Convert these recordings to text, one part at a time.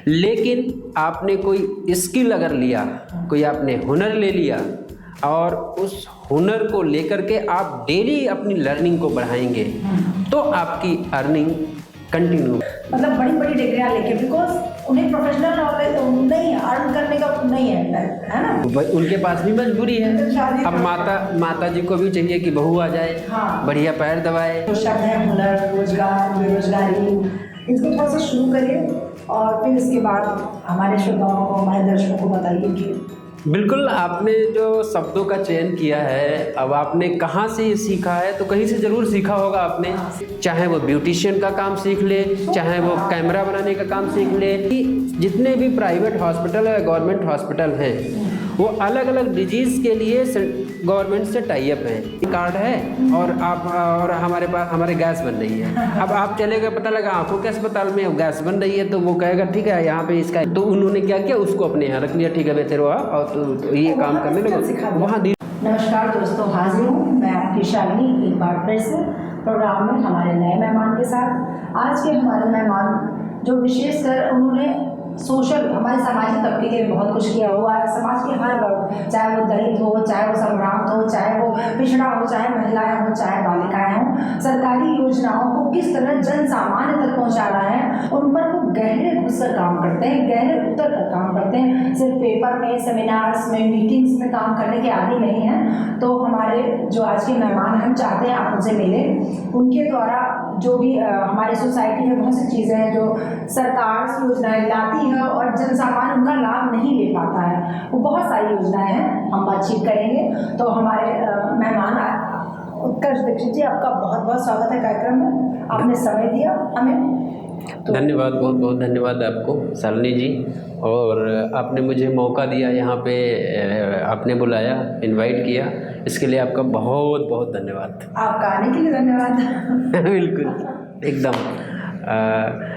लेकिन आपने कोई स्किल अगर लिया, कोई आपने हुनर ले लिया और उस हुनर को लेकर के आप डेली अपनी लर्निंग को बढ़ाएंगे तो आपकी अर्निंग कंटिन्यू। मतलब बड़ी बड़ी डिग्रियां लेके, बिकॉज उन्हें प्रोफेशनल नॉलेज नहीं, अर्न करने का नहीं है ना, उनके पास भी मजबूरी है। अब माता जी को भी चाहिए कि बहू आ जाए, हाँ, बढ़िया पैर दबाए। तो शब्द है हुनर, रोजगार, बेरोजगारी, इसको थोड़ा सा शुरू करिए और फिर इसके बाद हमारे श्रोताओं को, हमारे दर्शकों को बताइए कि। बिल्कुल, आपने जो शब्दों का चयन किया है, अब आपने कहाँ से ये सीखा है, तो कहीं से ज़रूर सीखा होगा आपने। चाहे वो ब्यूटिशियन का काम सीख ले, चाहे वो कैमरा बनाने का काम सीख ले। जितने भी प्राइवेट हॉस्पिटल या गवर्नमेंट हॉस्पिटल हैं वो अलग अलग डिजीज़ के लिए गवर्नमेंट से टाई अप है। कार्ड है और हमारे गैस बन रही है। अब आप चलेगा, पता लगा आंखों के अस्पताल में गैस बन रही है, तो वो कहेगा ठीक है यहाँ पे इसका, तो उन्होंने क्या किया, उसको अपने यहाँ रख लिया। ठीक है बेहतर हुआ और तो ये काम करने लगा वहाँ। नमस्कार दोस्तों, हाजिर हूँ मैं आपकी शालिनी एक बार फिर से प्रोग्राम में हमारे नए मेहमान के साथ। आज के हमारे मेहमान जो विशेषकर उन्होंने सोशल, हमारे सामाजिक तबके के लिए बहुत कुछ किया हुआ है। समाज के हर वर्ग, चाहे वो दलित हो, चाहे वो संभ्रांत हो, चाहे वो पिछड़ा हो, चाहे महिलाएं हो, चाहे बालिकाएं हों, सरकारी योजनाओं को किस तरह जन सामान्य तक पहुंचा रहा है, उन पर वो गहरे घुसकर काम करते हैं, गहरे उतर कर काम करते हैं। सिर्फ पेपर में, सेमिनार्स में, मीटिंग्स में काम करने के आदी नहीं है। तो हमारे जो आज के मेहमान हम चाहते हैं आप उनसे मिलें, उनके द्वारा जो भी हमारे सोसाइटी में बहुत सी चीज़ें हैं जो सरकार योजनाएं लाती है और जन सामान्य उनका लाभ नहीं ले पाता है, वो बहुत सारी योजनाएं हैं, हम बातचीत करेंगे। तो हमारे मेहमान उत्कर्ष दीक्षित जी, आपका बहुत बहुत स्वागत है कार्यक्रम में, आपने समय दिया हमें। तो धन्यवाद, बहुत बहुत धन्यवाद आपको शालिनी जी, और आपने मुझे मौका दिया यहाँ पे, आपने बुलाया, इनवाइट किया, इसके लिए आपका बहुत बहुत धन्यवाद। आपका आने के लिए धन्यवाद। बिल्कुल एकदम।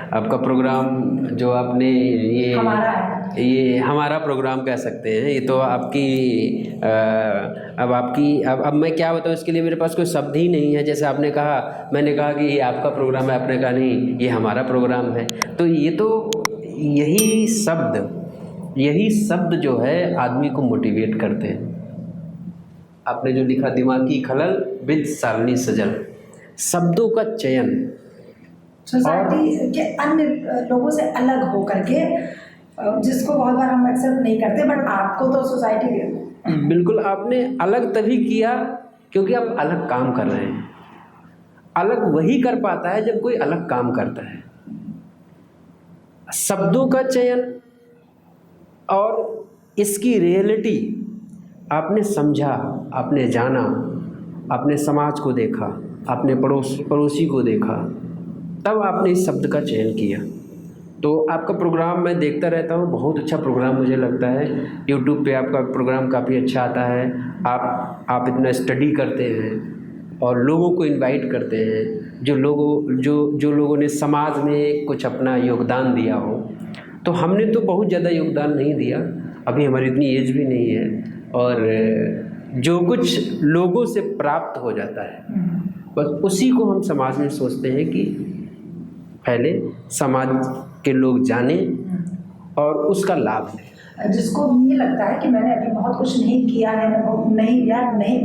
आपका प्रोग्राम जो आपने ये हमारा प्रोग्राम कह सकते हैं, ये तो आपकी अब मैं क्या बताऊँ, इसके लिए मेरे पास कोई शब्द ही नहीं है। जैसे आपने कहा, मैंने कहा कि ये आपका प्रोग्राम है, आपने कहा नहीं ये हमारा प्रोग्राम है, तो ये तो यही शब्द जो है आदमी को मोटिवेट करते हैं। आपने जो लिखा, दिमागी खलल विद शालिनी सजल, शब्दों का चयन सोसाइटी के अन्य लोगों से अलग हो करके, जिसको बहुत बार हम एक्सेप्ट नहीं करते, बट आपको तो सोसाइटी बिल्कुल आपने अलग तभी किया क्योंकि आप अलग काम कर रहे हैं। अलग वही कर पाता है जब कोई अलग काम करता है। शब्दों का चयन और इसकी रियलिटी आपने समझा, आपने जाना, आपने समाज को देखा, आपने पड़ोसी को देखा, तब आपने इस शब्द का चयन किया। तो आपका प्रोग्राम मैं देखता रहता हूँ, बहुत अच्छा प्रोग्राम मुझे लगता है। यूट्यूब पे आपका प्रोग्राम काफ़ी अच्छा आता है। आप इतना स्टडी करते हैं और लोगों को इनवाइट करते हैं, जो लोगों ने समाज में कुछ अपना योगदान दिया हो। तो हमने तो बहुत ज़्यादा योगदान नहीं दिया, अभी हमारी इतनी एज भी नहीं है, और जो कुछ लोगों से प्राप्त हो जाता है बस उसी को हम समाज में सोचते हैं कि पहले समाज के लोग जाने और उसका लाभ लें। जिसको ये लगता है कि मैंने अभी बहुत कुछ नहीं किया है,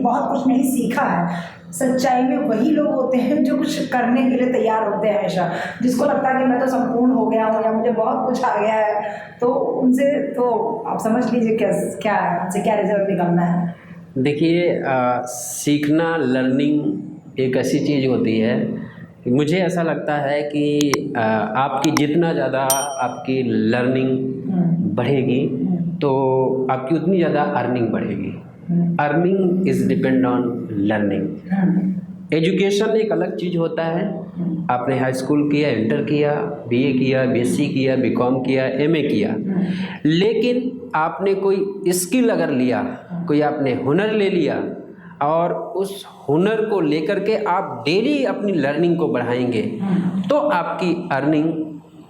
बहुत कुछ नहीं सीखा है, सच्चाई में वही लोग होते हैं जो कुछ करने के लिए तैयार होते हैं हमेशा। जिसको लगता है कि मैं तो संपूर्ण हो गया हूँ या मुझे बहुत कुछ आ गया है, तो उनसे तो आप समझ लीजिए क्या है, उनसे क्या रिजल्ट निकलना है। देखिए, सीखना, लर्निंग एक ऐसी चीज़ होती है, मुझे ऐसा लगता है कि आपकी जितना ज़्यादा आपकी लर्निंग बढ़ेगी तो आपकी उतनी ज़्यादा अर्निंग बढ़ेगी। Earning is depend on learning. Education एक अलग चीज़ होता है। आपने हाई स्कूल किया, इंटर किया, बीए किया, बीएससी किया, बीकॉम किया, एमए किया, लेकिन आपने कोई स्किल अगर लिया, कोई आपने हुनर ले लिया और उस हुनर को लेकर के आप डेली अपनी लर्निंग को बढ़ाएंगे तो आपकी अर्निंग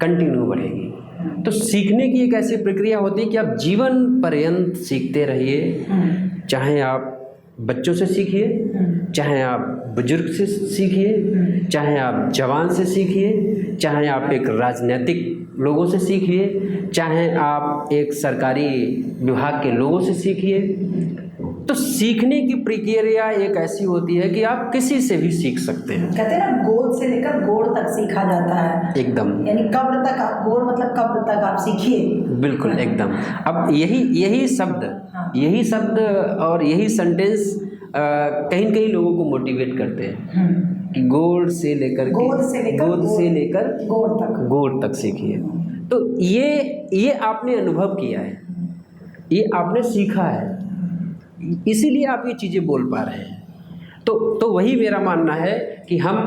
कंटिन्यू बढ़ेगी। तो सीखने की एक ऐसी प्रक्रिया होती है कि आप जीवन पर्यंत सीखते रहिए। चाहे आप बच्चों से सीखिए, चाहे आप बुजुर्ग से सीखिए, चाहे आप जवान से सीखिए, चाहे आप एक राजनीतिक लोगों से सीखिए, चाहे आप एक सरकारी विभाग के लोगों से सीखिए। तो सीखने की प्रक्रिया एक ऐसी होती है कि आप किसी से भी सीख सकते हैं। कहते हैं ना, गोद से लेकर गोड़ तक सीखा जाता है। एकदम, यानी कब्र तक आप, गोड़ मतलब कब्र तक आप सीखिए। बिल्कुल एकदम। अब यही शब्द और यही सेंटेंस कहीं न कहीं लोगों को मोटिवेट करते हैं कि गोड़ से लेकर गोड़ तक सीखिए। तो ये आपने अनुभव किया है, ये आपने सीखा है, इसीलिए आप ये चीज़ें बोल पा रहे हैं। तो वही मेरा मानना है कि हम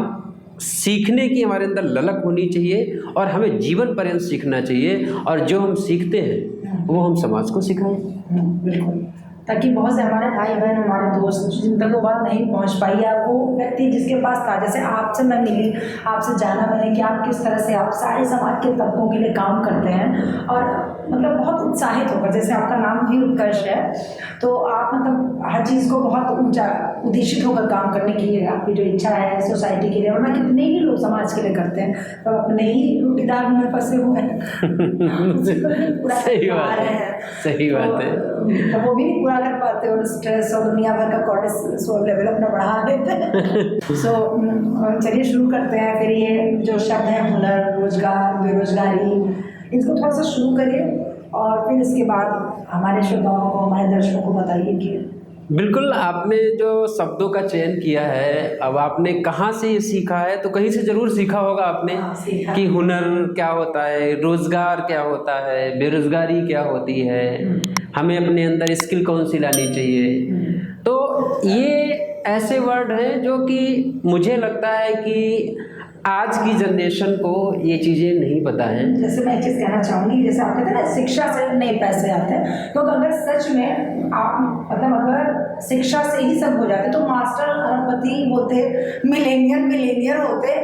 सीखने की हमारे अंदर ललक होनी चाहिए और हमें जीवन पर्यंत सीखना चाहिए, और जो हम सीखते हैं वो हम समाज को सिखाएं। बिल्कुल, ताकि बहुत से हमारे भाई बहन, हमारे दोस्त जिन तक वो बात नहीं पहुंच पाई, या वो व्यक्ति जिसके पास था, जैसे आपसे मैं मिली, आपसे जाना मैंने कि आप किस तरह से आप सारे समाज के तबकों के लिए काम करते हैं, और मतलब बहुत उत्साहित होकर, जैसे आपका नाम भी उत्कर्ष है, तो आप मतलब हर चीज़ को बहुत ऊंचा उद्देशित होकर काम करने की आपकी जो इच्छा है सोसाइटी के लिए, और मैं कितने ही लोग समाज के लिए करते हैं, तो अपने ही रोटीदार में फंसे हुए हैं। सही बात है। तो वो भी नहीं पूरा कर पाते, और स्ट्रेस और दुनिया भर का कोर्टिसोल लेवल अपना बढ़ा देते हैं। चलिए शुरू करते हैं फिर। ये जो शब्द है हुनर, रोजगार, बेरोजगारी, इसको थोड़ा सा शुरू करिए, और फिर इसके बाद हमारे श्रोताओं को, हमारे दर्शकों को बताइए कि बिल्कुल, आपने जो शब्दों का चयन किया है, अब आपने कहाँ से ये सीखा है, तो कहीं से ज़रूर सीखा होगा आपने कि हुनर क्या होता है, रोज़गार क्या होता है, बेरोज़गारी क्या होती है, हमें अपने अंदर स्किल कौन सी लानी चाहिए। तो ये ऐसे वर्ड हैं जो कि मुझे लगता है कि आज की जनरेशन को ये चीज़ें नहीं पता हैं। जैसे मैं एक चीज़ कहना चाहूँगी, जैसे आप कहते हैं ना शिक्षा से नए पैसे आते हैं, तो अगर सच में आप मतलब अगर शिक्षा से ही सब हो जाते तो मास्टर अरबपति होते, मिलेनियर होते,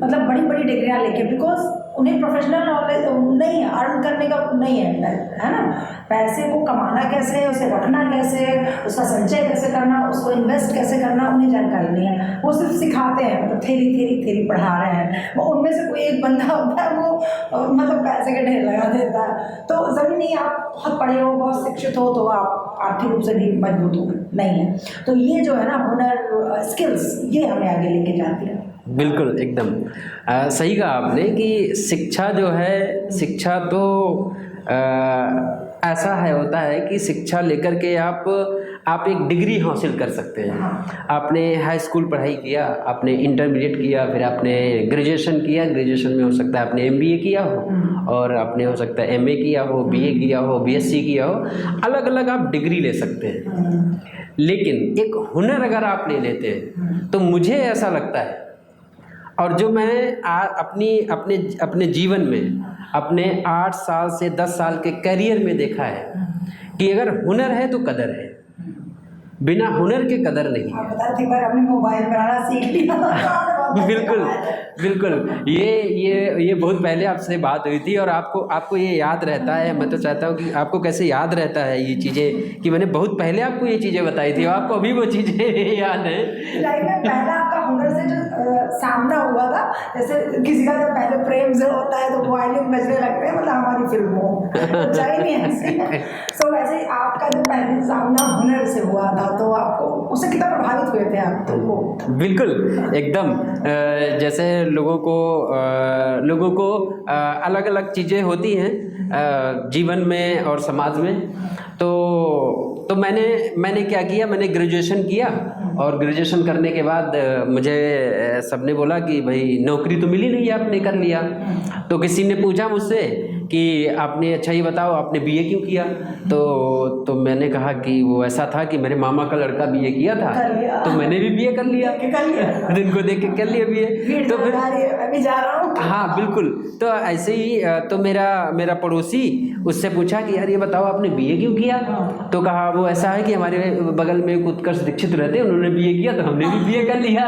मतलब बड़ी बड़ी डिग्रियाँ लेके, बिकॉज उन्हें प्रोफेशनल नॉलेज नहीं है, अर्न करने का नहीं है ना, पैसे को कमाना कैसे है, उसे रखना कैसे है, उसका संचय कैसे करना, उसको इन्वेस्ट कैसे करना, उन्हें जानकारी नहीं है। वो सिर्फ सिखाते हैं, मतलब थेरी पढ़ा रहे हैं। वो उनमें से कोई एक बंदा होता है, वो मतलब पैसे के ढेर लगा देता है। तो ज़रूरी नहीं आप बहुत पढ़े हो, बहुत शिक्षित हो तो आप आर्थिक रूप से भी मजबूत हो, नहीं है। तो ये जो है ना हुनर, स्किल्स, ये हमें आगे लेके जाती है। बिल्कुल एकदम सही कहा आपने कि शिक्षा जो है, शिक्षा तो ऐसा है, होता है कि शिक्षा लेकर के आप एक डिग्री हासिल कर सकते हैं। आपने हाई स्कूल पढ़ाई किया, आपने इंटरमीडिएट किया, फिर आपने ग्रेजुएशन किया, ग्रेजुएशन में हो सकता है आपने एमबीए किया हो, और आपने हो सकता है एमए किया हो, बीए किया हो, बीएससी किया हो, अलग अलग आप डिग्री ले सकते हैं। लेकिन एक हुनर अगर आप ले लेते हैं तो मुझे ऐसा लगता है, और जो मैं अपने जीवन में अपने 8 साल से 10 साल के करियर में देखा है कि अगर हुनर है तो कदर है, बिना हुनर के कदर नहीं है। आपने मोबाइल बनाना सीख लिया। बिल्कुल ये बहुत पहले आपसे बात हुई थी, और आपको ये याद रहता है। मैं तो चाहता हूँ कि आपको कैसे याद रहता है ये चीज़ें, कि मैंने बहुत पहले आपको ये चीज़ें बताई थी, और आपको अभी वो चीज़ें याद है। लाइफ में पहला आपका हुनर से जो सामना हुआ था, जैसे किसी का जब पहले प्रेम से होता है तो वायलिन बजने लगते हैं, मतलब हमारी फिल्मों चाहिए ऐसे। तो वैसे आपका जो पहले सामना हुनर से हुआ था, तो आपको उससे कितना प्रभावित हुए थे आप? तो वो बिल्कुल एकदम, जैसे लोगों को अलग अलग चीज़ें होती हैं जीवन में और समाज में। तो मैंने क्या किया, मैंने ग्रेजुएशन किया, और ग्रेजुएशन करने के बाद मुझे सबने बोला कि भाई नौकरी तो मिली नहीं, आपने कर लिया। तो किसी ने पूछा मुझसे कि आपने, अच्छा ये बताओ आपने बीए क्यों किया? तो मैंने कहा कि वो ऐसा था कि मेरे मामा का लड़का बीए किया था, तो मैंने भी बीए कर लिया, जिनको देख के कर लिया बीए। तो फिर अभी जा रहा हूँ। हाँ बिल्कुल, तो ऐसे ही तो मेरा पड़ोसी, उससे पूछा कि यार ये बताओ आपने बीए क्यों किया? तो कहा वो ऐसा है कि हमारे बगल में उत्कर्ष दीक्षित रहते, उन्होंने बीए किया तो हमने भी बीए कर लिया।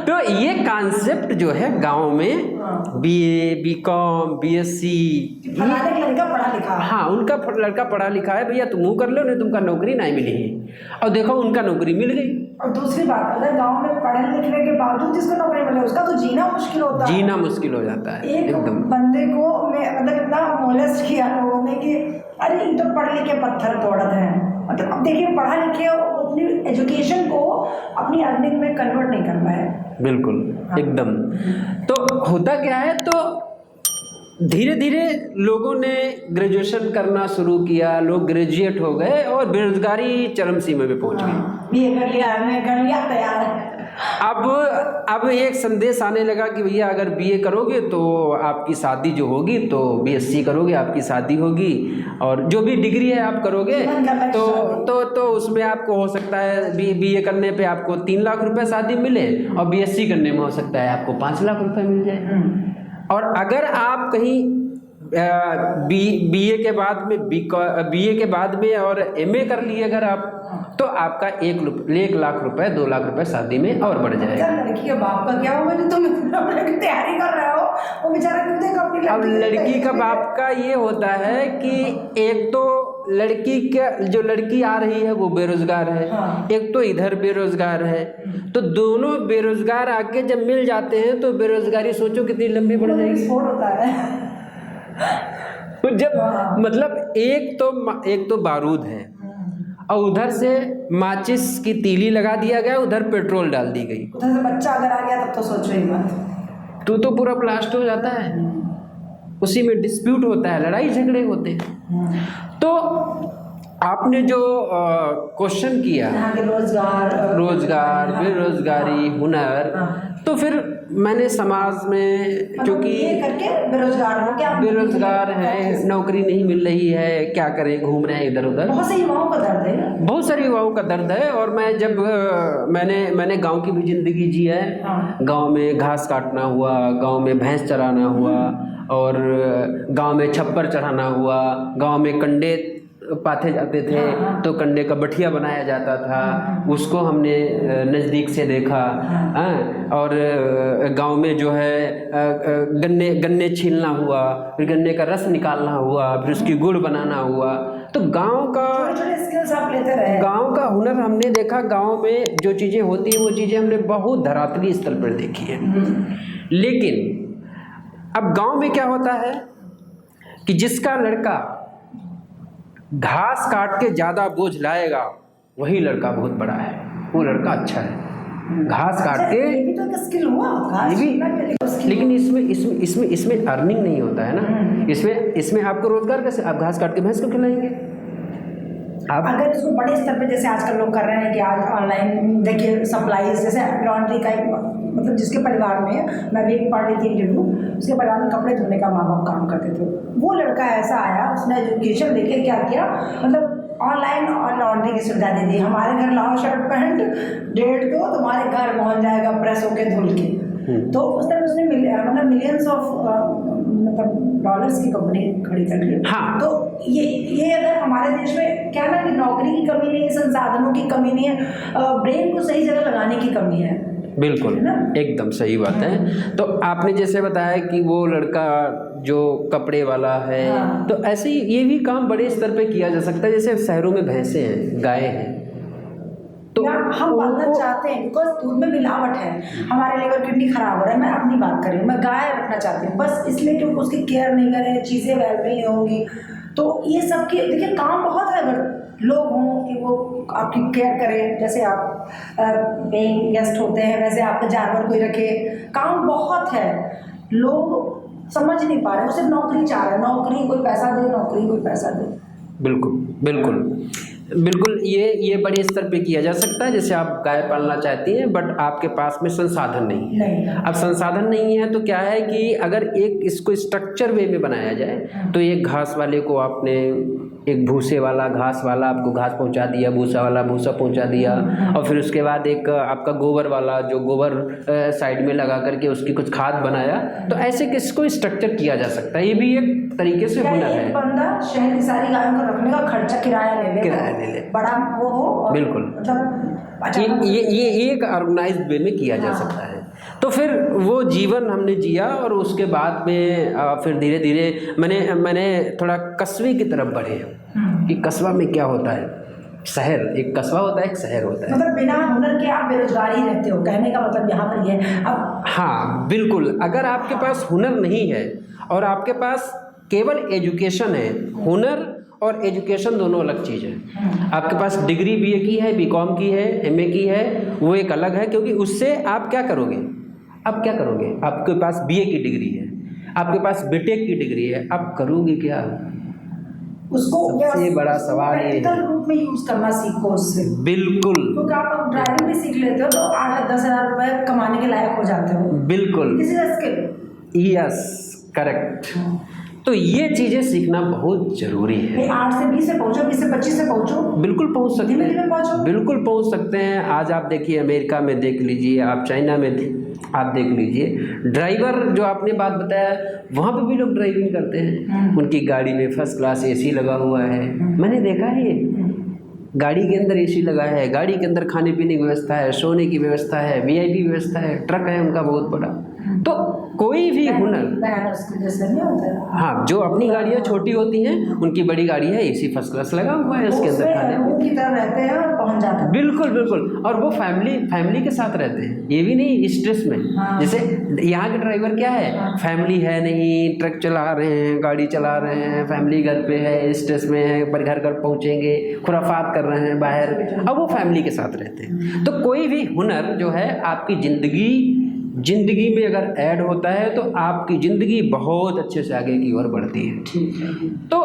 तो ये कॉन्सेप्ट जो है गाँव में, बीए, बीकॉम, बीएससी, लड़का पढ़ा लिखा, हाँ उनका लड़का पढ़ा लिखा है, भैया तुम कर लो, नहीं तुमका नौकरी नहीं मिली है। और देखो उनका नौकरी मिल गई। और दूसरी बात, अगर गांव में पढ़ने लिखने के बावजूद जिसको नौकरी मिले, उसका तो जीना मुश्किल होता है, जीना मुश्किल हो जाता है। एक बंदे को मैं मतलब इतना मोलेस्ट किया लोगों ने कि अरे ये तो पढ़ लिख के पत्थर तोड़ते हैं। मतलब अब देखिए पढ़ा लिखे अपनी एजुकेशन को अपनी अर्निंग में कन्वर्ट नहीं कर पाए। बिल्कुल एकदम। तो होता क्या है, तो धीरे धीरे लोगों ने ग्रेजुएशन करना शुरू किया, लोग ग्रेजुएट हो गए और बेरोजगारी चरम सीमा में पहुंच गई। बीए कर लिया, एमए कर लिया, तैयार है। अब एक संदेश आने लगा कि भैया अगर बीए करोगे तो आपकी शादी जो होगी, तो बीएससी करोगे आपकी शादी होगी, और जो भी डिग्री है आप करोगे तो उसमें आपको हो सकता है बीए करने पे आपको 3 लाख रुपए शादी मिले, और बीएससी करने में हो सकता है आपको 5 लाख रुपए मिल जाए। और अगर आप कहीं बीए के बाद में और एमए कर लिए अगर आप, तो आपका 1 लाख रुपए 2 लाख रुपए शादी में और बढ़ जाएगा। लड़की के बाप का क्या होगा जो तुम तैयारी कर रहे हो, वो बेचारा क्यों देगा अपनी। अब लड़की का बाप का ये होता है कि एक तो लड़की का जो लड़की आ रही है वो बेरोजगार है, हाँ। एक तो इधर बेरोजगार है, तो दोनों बेरोजगार आके जब मिल जाते हैं तो बेरोजगारी सोचो कितनी लंबी बढ़ जाएगी। विस्फोट होता है जब मतलब एक तो बारूद है और उधर से माचिस की तीली लगा दिया गया, उधर पेट्रोल डाल दी गई, उधर से बच्चा अगर आ गया तब तो सोचो ही मत, तो पूरा ब्लास्ट हो जाता है। उसी में डिस्प्यूट होता है, लड़ाई झगड़े होते हैं। तो आपने जो क्वेश्चन किया, रोजगार, बेरोजगारी, हुनर, तो फिर मैंने समाज में क्योंकि करके बेरोजगार है, नौकरी नहीं मिल रही है, क्या करें, घूम रहे हैं इधर उधर। बहुत सारे युवाओं का दर्द है, बहुत सारे युवाओं का दर्द है। और मैं जब मैंने गांव की भी जिंदगी जी है। गांव में घास काटना हुआ, गांव में भैंस चराना हुआ, और गांव में छप्पर चढ़ाना हुआ, गांव में कंडे पाथे जाते थे, तो कंडे का बठिया बनाया जाता था, उसको हमने नज़दीक से देखा। और गांव में जो है गन्ने छीलना हुआ, फिर गन्ने का रस निकालना हुआ, फिर उसकी गुड़ बनाना हुआ। तो गांव का स्किल्स आप लेते रहे, गांव का हुनर हमने देखा। गांव में जो चीज़ें होती हैं वो चीज़ें हमने बहुत धरातली स्तर पर देखी है। लेकिन अब गांव में क्या होता है कि जिसका लड़का घास काट के ज़्यादा बोझ लाएगा वही लड़का बहुत बड़ा है, वो लड़का अच्छा है। घास काट के ये भी तो एक स्किल हुआ, ये भी, लेकिन इसमें अर्निंग नहीं होता है ना। इसमें आपको रोजगार कैसे, आप घास काट के भैंस को खिलाएंगे आप? अगर इसको बड़े स्तर पे जैसे आजकल लोग कर रहे हैं कि आज ऑनलाइन देखिए सप्लाईज, जैसे लॉन्ड्री का मतलब जिसके परिवार में, मैं भी पढ़ रही थी इंटरव्यू, उसके परिवार में कपड़े धोने का माँ बाप काम करते थे। वो लड़का ऐसा आया, उसने एजुकेशन लेके क्या किया, मतलब ऑनलाइन और लॉन्ड्री की सुविधा दे दी। हमारे घर लाओ शर्ट पैंट, 1.5 तो तुम्हारे घर पहुँच जाएगा प्रेस होके धुल के। तो उस तरह उसने मतलब मिलियंस ऑफ मतलब डॉलर्स की कंपनी खड़ी कर ली। हाँ। तो ये अगर हमारे देश में क्या ना कि नौकरी की कमी नहीं है, संसाधनों की कमी नहीं है, ब्रेन को सही जगह लगाने की कमी है। बिल्कुल, एकदम सही बात है। तो आपने जैसे बताया कि वो लड़का जो कपड़े वाला है, तो ऐसे ही ये भी काम बड़े स्तर पे किया जा सकता है। जैसे शहरों में भैंसे हैं, गाय हैं, तो हम पालना चाहते हैं बिकॉज दूध में मिलावट है, हमारे लिवर किडनी खराब हो रहा है। मैं अपनी बात कर रही हूँ, मैं गाय रखना चाहती हूँ, बस इसलिए क्योंकि उसकी केयर नहीं करें, चीज़ें वेल नहीं होंगी। तो ये सब की देखिए काम बहुत है, अगर लोग हों कि वो आपकी केयर करें, जैसे आप पेइंग गेस्ट होते हैं वैसे आपका जानवर कोई रखे, काम बहुत है। लोग समझ नहीं पा रहे, वो सिर्फ नौकरी चाह रहे हैं, नौकरी कोई पैसा दे, नौकरी कोई पैसा दे। बिल्कुल ये बड़े स्तर पे किया जा सकता है। जैसे आप गाय पालना चाहती हैं बट आपके पास में संसाधन नहीं है। अब संसाधन नहीं है तो क्या है कि अगर एक इसको स्ट्रक्चर वे में बनाया जाए, तो एक घास वाले को आपने, एक भूसे वाला घास वाला आपको घास पहुंचा दिया, भूसा वाला भूसा पहुंचा दिया, और फिर उसके बाद एक आपका गोबर वाला जो गोबर साइड में लगा करके उसकी कुछ खाद बनाया, तो ऐसे किसको स्ट्रक्चर किया जा सकता है। ये भी एक तरीके से हुनर है। बंदा शहर की सारी गायों को रखने का खर्चा किराया ले ले, बड़ा वो हो, बिल्कुल, मतलब ये एक ऑर्गेनाइज्ड वे में किया जा सकता है। तो फिर वो जीवन हमने जिया, और उसके बाद में फिर धीरे धीरे मैंने थोड़ा कस्बे की तरफ बढ़े कि कस्बा में क्या होता है। शहर, एक कस्बा होता है, एक शहर होता है। मतलब बिना हुनर के आप बेरोजगार ही रहते हो, कहने का मतलब यहाँ पर ये अब। हाँ बिल्कुल, अगर आपके पास हुनर नहीं है और आपके पास केवल एजुकेशन है, हुनर और एजुकेशन दोनों अलग चीज़ है। आपके पास डिग्री बीए की है, बीकॉम की है, एमए की है, वो एक अलग है, क्योंकि उससे आप क्या करोगे? आप क्या करोगे? आपके पास बीए की डिग्री है, आपके पास बीटेक की डिग्री है, आप करोगे क्या? उसको सबसे बड़ा सवाल ये है, रूप में यूज करना सीखो उससे। बिल्कुल, क्योंकि आप ड्राइविंग भी सीख लेते हो तो 8-10 हज़ार रुपए कमाने के लायक हो जाते हो। बिल्कुल, this is a skill. Yes, correct. तो ये चीज़ें सीखना बहुत ज़रूरी है। 8 से 20 से पहुंचो, 20 से 25 से पहुंचो, बिल्कुल पहुंच सकते धीमे धीमे हैं, पहुंचो। बिल्कुल पहुंच सकते हैं। आज आप देखिए अमेरिका में देख लीजिए, आप चाइना में आप देख लीजिए, ड्राइवर जो आपने बात बताया वहाँ पे भी लोग ड्राइविंग करते हैं, उनकी गाड़ी में फर्स्ट क्लास एसी लगा हुआ है। मैंने देखा है, गाड़ी के अंदर एसी लगा है, गाड़ी के अंदर खाने पीने की व्यवस्था है, सोने की व्यवस्था है, वीआईपी व्यवस्था है, ट्रक है उनका बहुत बड़ा। तो कोई भी हुनर, हाँ, जो अपनी गाड़ियाँ छोटी होती हैं उनकी बड़ी गाड़ी है, एसी फर्स्ट क्लास लगा हुआ है, उसके अंदर खाने की तरह रहते हैं और पहुंच जाते हैं। बिल्कुल बिल्कुल, और वो फैमिली के साथ रहते हैं, ये भी नहीं स्ट्रेस में। हाँ। जैसे यहाँ के ड्राइवर क्या है, फैमिली है नहीं, ट्रक चला रहे हैं, गाड़ी चला रहे हैं, फैमिली घर पे है, स्ट्रेस में है, पर घर पहुँचेंगे, खुराफात कर रहे हैं बाहर, अब वो फैमिली के साथ रहते हैं। तो कोई भी हुनर जो है आपकी ज़िंदगी में अगर ऐड होता है तो आपकी ज़िंदगी बहुत अच्छे से आगे की ओर बढ़ती है। तो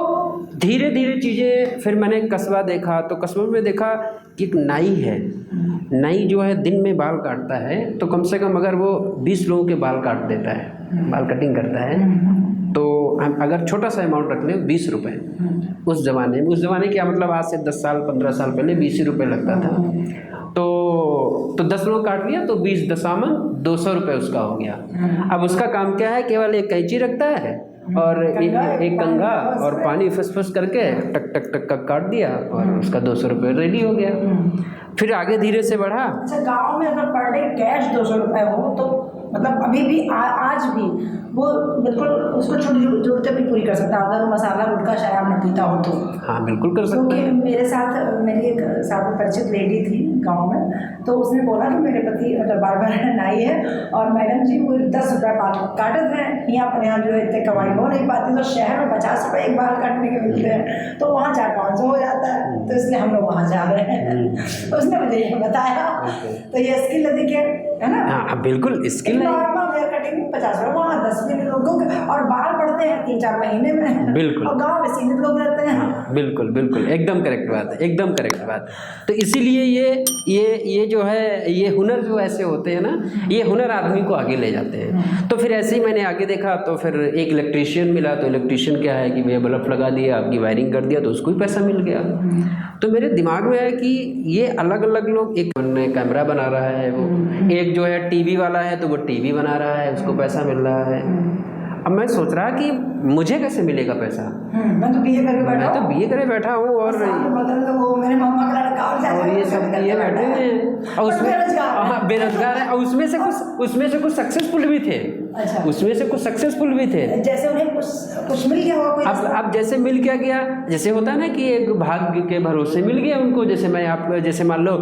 धीरे धीरे चीज़ें, फिर मैंने कस्बा देखा, तो कस्बे में देखा कि एक नाई है, नाई जो है दिन में बाल काटता है, तो कम से कम अगर वो 20 लोगों के बाल काट देता है, बाल कटिंग करता है, तो हम अगर छोटा सा अमाउंट रख लें 20 रुपये, उस ज़माने क्या मतलब, आज से 10 साल 15 साल पहले 20 रुपये लगता था। तो 10 लोग काट लिया तो 20 दशामन 200 रुपये उसका हो गया। अब उसका काम क्या है, केवल एक कैंची रखता है और एक कंघा और पानी फस करके टक टक टक टक काट दिया और उसका 200 रुपये रेडी हो गया। फिर आगे धीरे से बढ़ा। अच्छा, गांव में अगर पर डे कैश 200 रुपये हो तो मतलब अभी भी आज भी वो बिल्कुल उसको छोटी ज़रूरतें भी पूरी कर सकता है, अगर वो मसाला गुटखा शराब न पीता हो तो। हाँ, बिल्कुल कर सकता है। क्योंकि मेरे साथ मेरी एक साथ में परिचित लेडी थी गांव में, तो उसने बोला कि मेरे पति बार नाई है और मैडम जी वो 10 रुपये बाल काटते हैं, यहाँ जो है इतने कमाई हो नहीं पाती, तो शहर में 50 रुपये एक बाल काटने के मिलते हैं, तो वहाँ 400-500 हो जाता है, तो इसलिए हम लोग वहाँ जा रहे हैं। तो उसने मुझे ये बताया, तो ये स्किल है ना? हाँ, बिल्कुल स्किल है। हेयर कटिंग 50 रुपये, वहाँ 10 मिनट लोगों के, और बाल पड़ते हैं 3-4 महीने में। बिल्कुल। और गाँव में सीमित लोग रहते हैं। बिल्कुल, एकदम करेक्ट बात है, एकदम करेक्ट बात है। तो इसीलिए ये जो है, ये हुनर जो ऐसे होते हैं ना, ये हुनर आदमी को आगे ले जाते हैं। तो फिर ऐसे ही मैंने आगे देखा, तो फिर एक इलेक्ट्रीशियन मिला। तो इलेक्ट्रीशियन क्या है कि भैया बल्ब लगा दिया, आपकी वायरिंग कर दिया, तो उसको भी पैसा मिल गया। तो मेरे दिमाग में आया कि ये अलग अलग लोग, एक कैमरा बना रहा है, वो एक जो है टीवी वाला है, तो वो टीवी बना रहा है, उसको पैसा मिल रहा है। अब मैं सोच रहा कि मुझे कैसे मिलेगा पैसा? मैं तो बीए करे बैठा हूँ और मेरे मामा का लड़का और ये सब किए बैठे हैं, और उसमें बेरोजगार है, और उसमें से कुछ सक्सेसफुल भी थे। अच्छा। उसमें से कुछ सक्सेसफुल भी थे, जैसे उन्हें कुछ मिल गया होगा। अब जैसे मिल क्या गया, जैसे होता है ना कि एक भाग्य के भरोसे मिल गया उनको। जैसे मान लो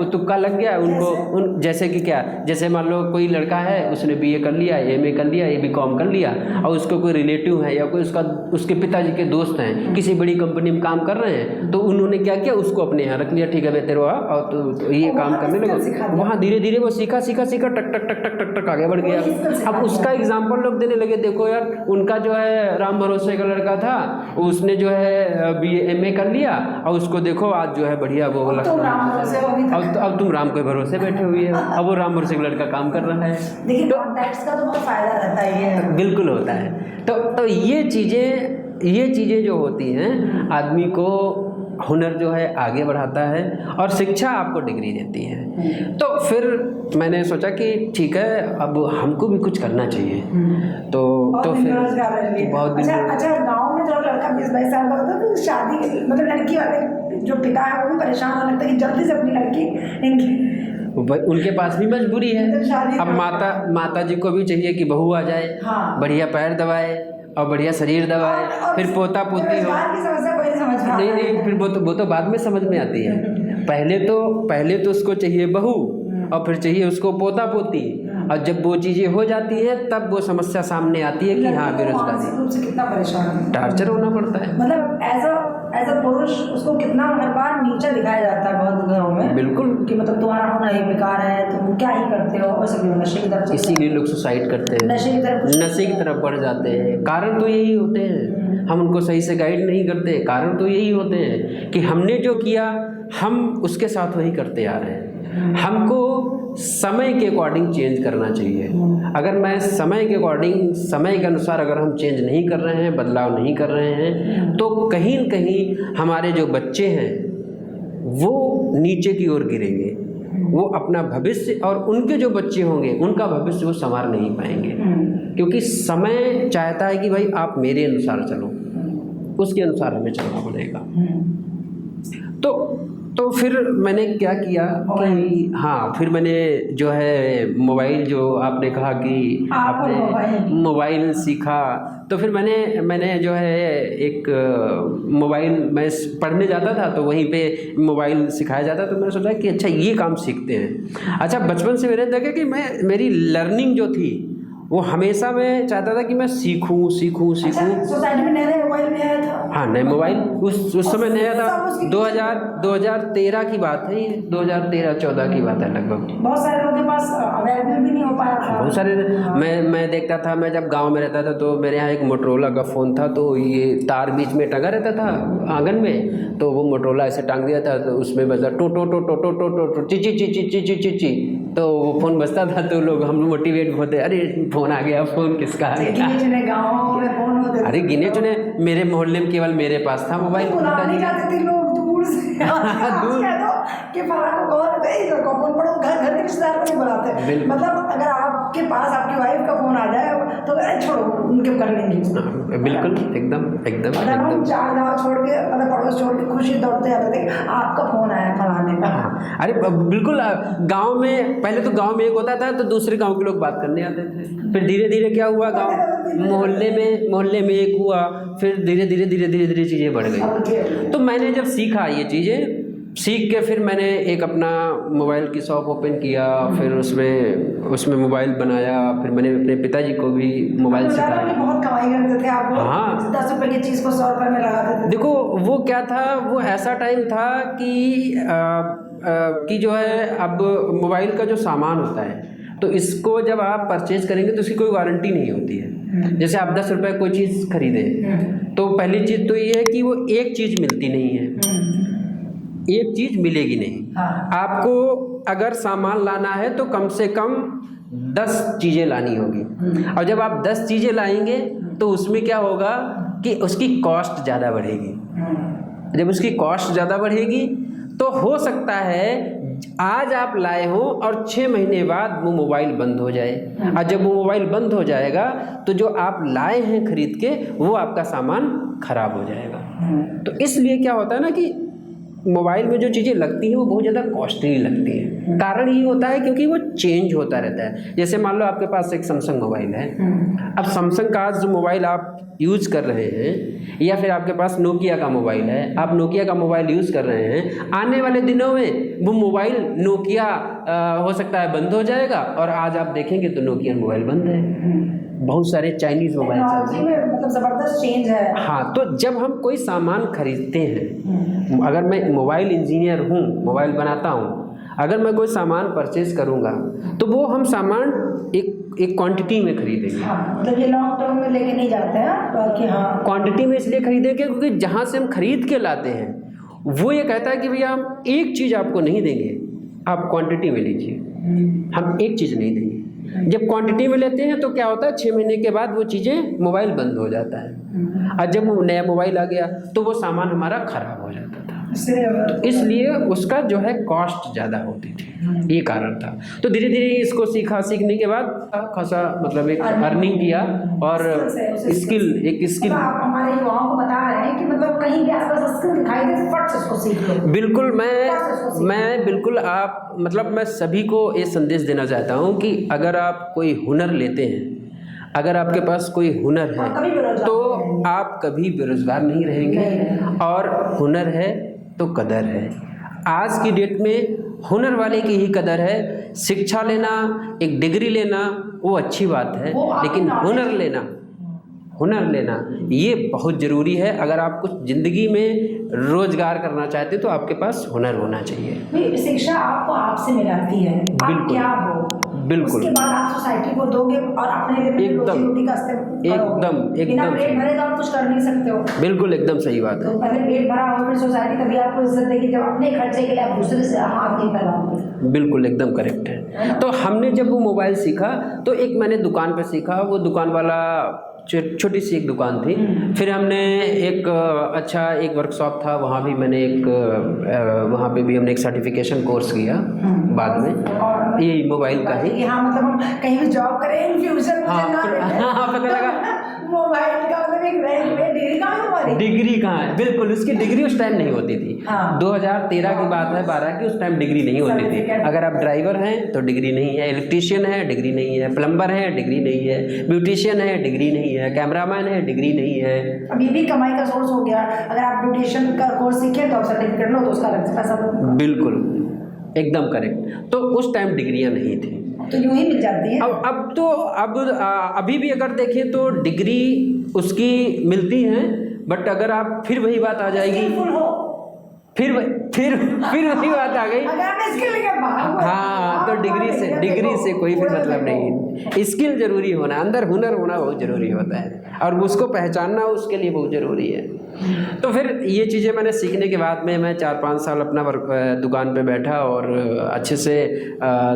तुक्का लग गया उनको, जैसे कि क्या, जैसे मान लो कोई लड़का है, उसने बीए कर लिया, एमए कर लिया, बीकॉम कर लिया, और उसको कोई रिलेटिव है या कोई उसके पिताजी के दोस्त हैं, किसी बड़ी कंपनी में काम कर रहे हैं, तो उन्होंने क्या किया, उसको अपने यहाँ रख लिया। ठीक है बेटे और तो ये काम करने लगा। वहाँ धीरे धीरे वो सीखा टक टक टक टक टक टक आगे बढ़ गया। अब उसका एग्जाम्पल लोग देने लगे, देखो यार उनका जो है राम भरोसे का लड़का था, उसने जो है बीए एमए कर लिया, और उसको देखो आज जो है बढ़िया वो लगता है। अब तुम राम के भरोसे बैठे हुए हो, अब वो राम भरोसे का लड़का काम कर रहा है। देखिए कॉन्टैक्ट्स का तो बहुत फायदा रहता है। बिल्कुल होता है। तो ये चीज़ें जो होती हैं, आदमी को हुनर जो है आगे बढ़ाता है, और शिक्षा आपको डिग्री देती है। तो फिर मैंने सोचा कि ठीक है, अब हमको भी कुछ करना चाहिए। तो फिर बहुत दिन। अच्छा, गांव में जो लड़का 20-22 साल का होता है, तो शादी मतलब लड़की वाले जो पिता है वो भी परेशान होने लगता है कि जल्दी से अपनी लड़की, उनके पास भी मजबूरी है। अब माता जी को भी चाहिए कि बहू आ जाए, हाँ, बढ़िया पैर दबाए और बढ़िया शरीर दबाए, फिर पोता पोती हो। नहीं, फिर वो तो बाद में समझ में आती है। पहले तो उसको चाहिए बहू, और फिर चाहिए उसको पोता पोती, और जब वो चीज़ें हो जाती हैं तब वो समस्या सामने आती है कि हाँ बेरोजगारी, मानसिक रूप से कितना परेशान है, टार्चर होना पड़ता है। मतलब एज अ पुरुष उसको कितना हर बार नीचा दिखाया जाता है बहुत घरों में, बिल्कुल, कि मतलब तुम्हारा होना ही बेकार है, तुम क्या ही करते हो, और सभी नशे की तरफ, इसीलिए लोग सुसाइड करते हैं, नशे की तरफ बढ़ जाते हैं। कारण तो यही होते हैं, हम उनको सही से गाइड नहीं करते। कारण तो यही होते हैं कि हमने जो किया हम उसके साथ वही करते आ रहे हैं। हमको समय के अकॉर्डिंग चेंज करना चाहिए। अगर मैं समय के अकॉर्डिंग, समय के अनुसार अगर हम चेंज नहीं कर रहे हैं, बदलाव नहीं कर रहे हैं, तो कहीं न कहीं हमारे जो बच्चे हैं वो नीचे की ओर गिरेंगे। वो अपना भविष्य और उनके जो बच्चे होंगे उनका भविष्य वो संवार नहीं पाएंगे, क्योंकि समय चाहता है कि भाई आप मेरे अनुसार चलो, उसके अनुसार हमें चलना पड़ेगा। तो फिर मैंने क्या किया कि हाँ, फिर मैंने जो है मोबाइल, जो आपने कहा कि आपने मोबाइल सीखा, तो फिर मैंने जो है एक मोबाइल, मैं पढ़ने जाता था तो वहीं पे मोबाइल सिखाया जाता, तो मैंने सोचा कि अच्छा ये काम सीखते हैं। अच्छा, बचपन से मैंने देखा कि मेरी लर्निंग जो थी वो हमेशा मैं चाहता था कि मैं सीखूं। सोसाइटी में नए मोबाइल भी आया था। हाँ, नए मोबाइल उस समय नया था। 2013 की बात है ये, 2013-14 की बात है लगभग। बहुत सारे लोगों के पास अवेलेबल भी नहीं हो पाया था। बहुत सारे, मैं देखता था, मैं जब गांव में रहता था तो मेरे यहाँ एक मोटरोला का फ़ोन था, तो ये तार बीच में टंगा रहता था आंगन में, तो वो मोटरोला ऐसे टांग दिया था, तो उसमें बजा टो टो टो टो टो टो टो टो ची ची ची ची ची ची ची ची, तो वो फ़ोन बजता था, तो लोग हम लोग मोटिवेट होते, अरे फ़ोन आ गया, फ़ोन किसका आ गया। गिने चुने गाँव में फ़ोन होते थे। अरे गिने चुने, मेरे मोहल्ले में केवल मेरे पास था मोबाइल। बुलाने जाते थे लोग दूर से, दूर कि फलाना कौन गई, तो फोन पढ़ो, घर के रिश्तेदार को नहीं बुलाते। मतलब अगर आपके पास आपकी वाइफ का फोन आ जाए तो छोड़ो, उनके कर लेंगे। बिल्कुल, एकदम। हम 4 गाँव छोड़ के, मतलब पड़ोस छोड़ के खुशी दौड़ते जाते थे, आपका फोन आया फलाने का। अरे बिल्कुल, गांव में पहले तो गांव में एक होता था तो दूसरे गांव के लोग बात करने आते थे, फिर धीरे धीरे क्या हुआ, गांव मोहल्ले में एक हुआ, फिर धीरे धीरे चीज़ें बढ़ गई। तो मैंने जब सीखा ये चीज़ें, सीख के फिर मैंने एक अपना मोबाइल की शॉप ओपन किया, फिर उसमें मोबाइल बनाया, फिर मैंने अपने पिताजी को भी मोबाइल सिखाया। बहुत कमाई करते थे आप लोग। हाँ, 10 रुपये की चीज़ को 100 रुपये में लगाते थे। देखो वो क्या था, वो ऐसा टाइम था कि जो है, अब मोबाइल का जो सामान होता है तो इसको जब आप परचेज करेंगे तो उसकी कोई वारंटी नहीं होती है। जैसे आप 10 रुपये कोई चीज़ खरीदें तो पहली चीज़ तो ये है कि वो एक चीज़ मिलती नहीं है, एक चीज़ मिलेगी नहीं। हाँ। आपको अगर सामान लाना है तो कम से कम 10 चीज़ें लानी होगी, और जब आप 10 चीज़ें लाएंगे तो उसमें क्या होगा कि उसकी कॉस्ट ज़्यादा बढ़ेगी। जब उसकी कॉस्ट ज़्यादा बढ़ेगी तो हो सकता है आज आप लाए हो और 6 महीने बाद वो मोबाइल बंद हो जाए, और जब वो मोबाइल बंद हो जाएगा तो जो आप लाए हैं खरीद के वो आपका सामान खराब हो जाएगा। तो इसलिए क्या होता है ना कि मोबाइल में जो चीज़ें लगती हैं वो बहुत ज़्यादा कॉस्टली लगती है। कारण ये होता है क्योंकि वो चेंज होता रहता है। जैसे मान लो आपके पास एक सैमसंग मोबाइल है, अब सैमसंग का जो मोबाइल आप यूज़ कर रहे हैं, या फिर आपके पास नोकिया का मोबाइल है, आप नोकिया का मोबाइल यूज़ कर रहे हैं, आने वाले दिनों में वो मोबाइल नोकिया हो सकता है बंद हो जाएगा, और आज आप देखेंगे तो नोकिया मोबाइल बंद है। बहुत सारे चाइनीज़ मोबाइल मतलब ज़बरदस्त चेंज है। हाँ, तो जब हम कोई सामान खरीदते हैं, अगर मैं मोबाइल इंजीनियर हूँ, मोबाइल बनाता हूँ, अगर मैं कोई सामान परचेज करूँगा तो वो हम सामान एक क्वांटिटी में खरीदेंगे। हाँ, मतलब ये लॉन्ग टर्म में लेके नहीं जाते हैं कि हाँ, क्वांटिटी में इसलिए खरीदेंगे क्योंकि जहाँ से हम खरीद के लाते हैं वो ये कहता है कि भैया हम एक चीज़ आपको नहीं देंगे, आप क्वांटिटी में लीजिए, हम एक चीज़ नहीं देंगे। जब क्वांटिटी में लेते हैं तो क्या होता है, 6 महीने के बाद वो चीज़ें मोबाइल बंद हो जाता है, और जब वो नया मोबाइल आ गया तो वो सामान हमारा ख़राब हो जाता था। इसलिए उसका जो है कॉस्ट ज़्यादा होती थी, ये कारण था। तो धीरे धीरे इसको सीखने के बाद खासा मतलब एक अर्निंग किया, और स्किल आप हमारे युवाओं को बता रहे हैं कि मतलब कहीं भी आसपास स्किल दिखाई दे फट से उसको सीख लो। बिल्कुल, मैं बिल्कुल मैं सभी को ये संदेश देना चाहता हूँ कि अगर आप कोई हुनर लेते हैं, अगर आपके पास कोई हुनर है तो आप कभी बेरोजगार नहीं रहेंगे, और हुनर है तो कदर है। आज की डेट में हुनर वाले की ही कदर है। शिक्षा लेना, एक डिग्री लेना वो अच्छी बात है, लेकिन हुनर लेना ये बहुत ज़रूरी है। अगर आप कुछ ज़िंदगी में रोज़गार करना चाहते हैं तो आपके पास हुनर होना चाहिए। शिक्षा आपको आपसे मिलाती है, आप क्या हो, बिल्कुल, उसके बाद आप सोसाइटी को दोगे और अपने लिए एकदम रोटी का एकदम बिना पेट भरे तो आप कुछ कर नहीं सकते हो। बिल्कुल एकदम सही बात है। तो पहले पेट भरा हो फिर सोसाइटी तभी आपको इज्जत देगी, जब अपने खर्चे के लिए आप दूसरे से हाथ नहीं फैलाओगे। बिल्कुल एकदम करेक्ट है। तो हमने जब वो मोबाइल सीखा तो एक मैंने दुकान पे सीखा, वो दुकान वाला छोटी सी एक दुकान थी। फिर हमने एक एक वर्कशॉप था, वहाँ भी मैंने वहाँ पे भी हमने एक सर्टिफिकेशन कोर्स किया बाद में, ये मोबाइल का ही। हाँ, मतलब हम कहीं भी जॉब करें इन फ्यूचर में हाँ पता लगा मोबाइल का मतलब एक रैंक में डिग्री कहाँ है हमारी? डिग्री कहाँ है, बिल्कुल उसकी डिग्री उस टाइम नहीं होती थी। 2013 की बात है, 12 की, उस टाइम डिग्री नहीं होती थी। अगर आप ड्राइवर हैं तो डिग्री नहीं है, इलेक्ट्रीशियन है डिग्री नहीं है, प्लम्बर है डिग्री नहीं है, ब्यूटिशियन है डिग्री नहीं है, कैमरामैन है डिग्री नहीं है। अब ये भी कमाई का सोर्स हो गया। अगर आप ब्यूटिशियन का कोर्स सीखे तो आप सर्टिफिकेट लो तो उसका अलग से पैसा दो। बिल्कुल एकदम करेक्ट। तो उस टाइम डिग्रियां नहीं थी, तो यूं ही मिल जाती है। अब अभी भी अगर देखें तो डिग्री उसकी मिलती है, बट अगर आप फिर वही बात आ जाएगी, फिर वही बात आ गई। हाँ, तो डिग्री से कोई फिर मतलब नहीं। स्किल जरूरी होना, अंदर हुनर होना बहुत जरूरी होता है, और उसको पहचानना उसके लिए बहुत जरूरी है। तो फिर ये चीज़ें मैंने सीखने के बाद में मैं 4-5 साल अपना दुकान पे बैठा और अच्छे से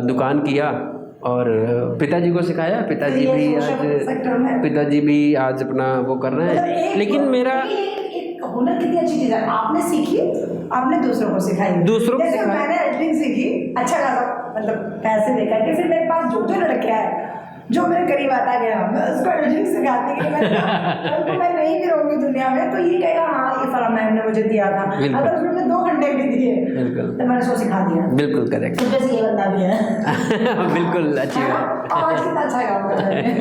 दुकान किया और पिताजी को सिखाया। पिताजी भी आज अपना वो कर रहे हैं। लेकिन मेरा हुनर कितनी अच्छी चीज़ है, आपने सीखी, आपने दूसरों को सिखाई। मैंने एडिटिंग सीखी, अच्छा खासा मतलब पैसे देकर के, फिर मेरे पास जो लड़के आए जो मेरे करीब आता गया, मैं उसको एडिटिंग सिखाती कि मैं नहीं भी रहूँगी दुनिया में तो ये कहेगा हाँ ये फला मैम ने मुझे दिया था। अगर उसने 2 घंटे भी दिए तो मैंने उसको सिखा दिया। बिल्कुल करेक्ट। तो जैसे ये बंदा भी है बिल्कुल अच्छी बात। आज कितना अच्छा काम कर रहे हैं।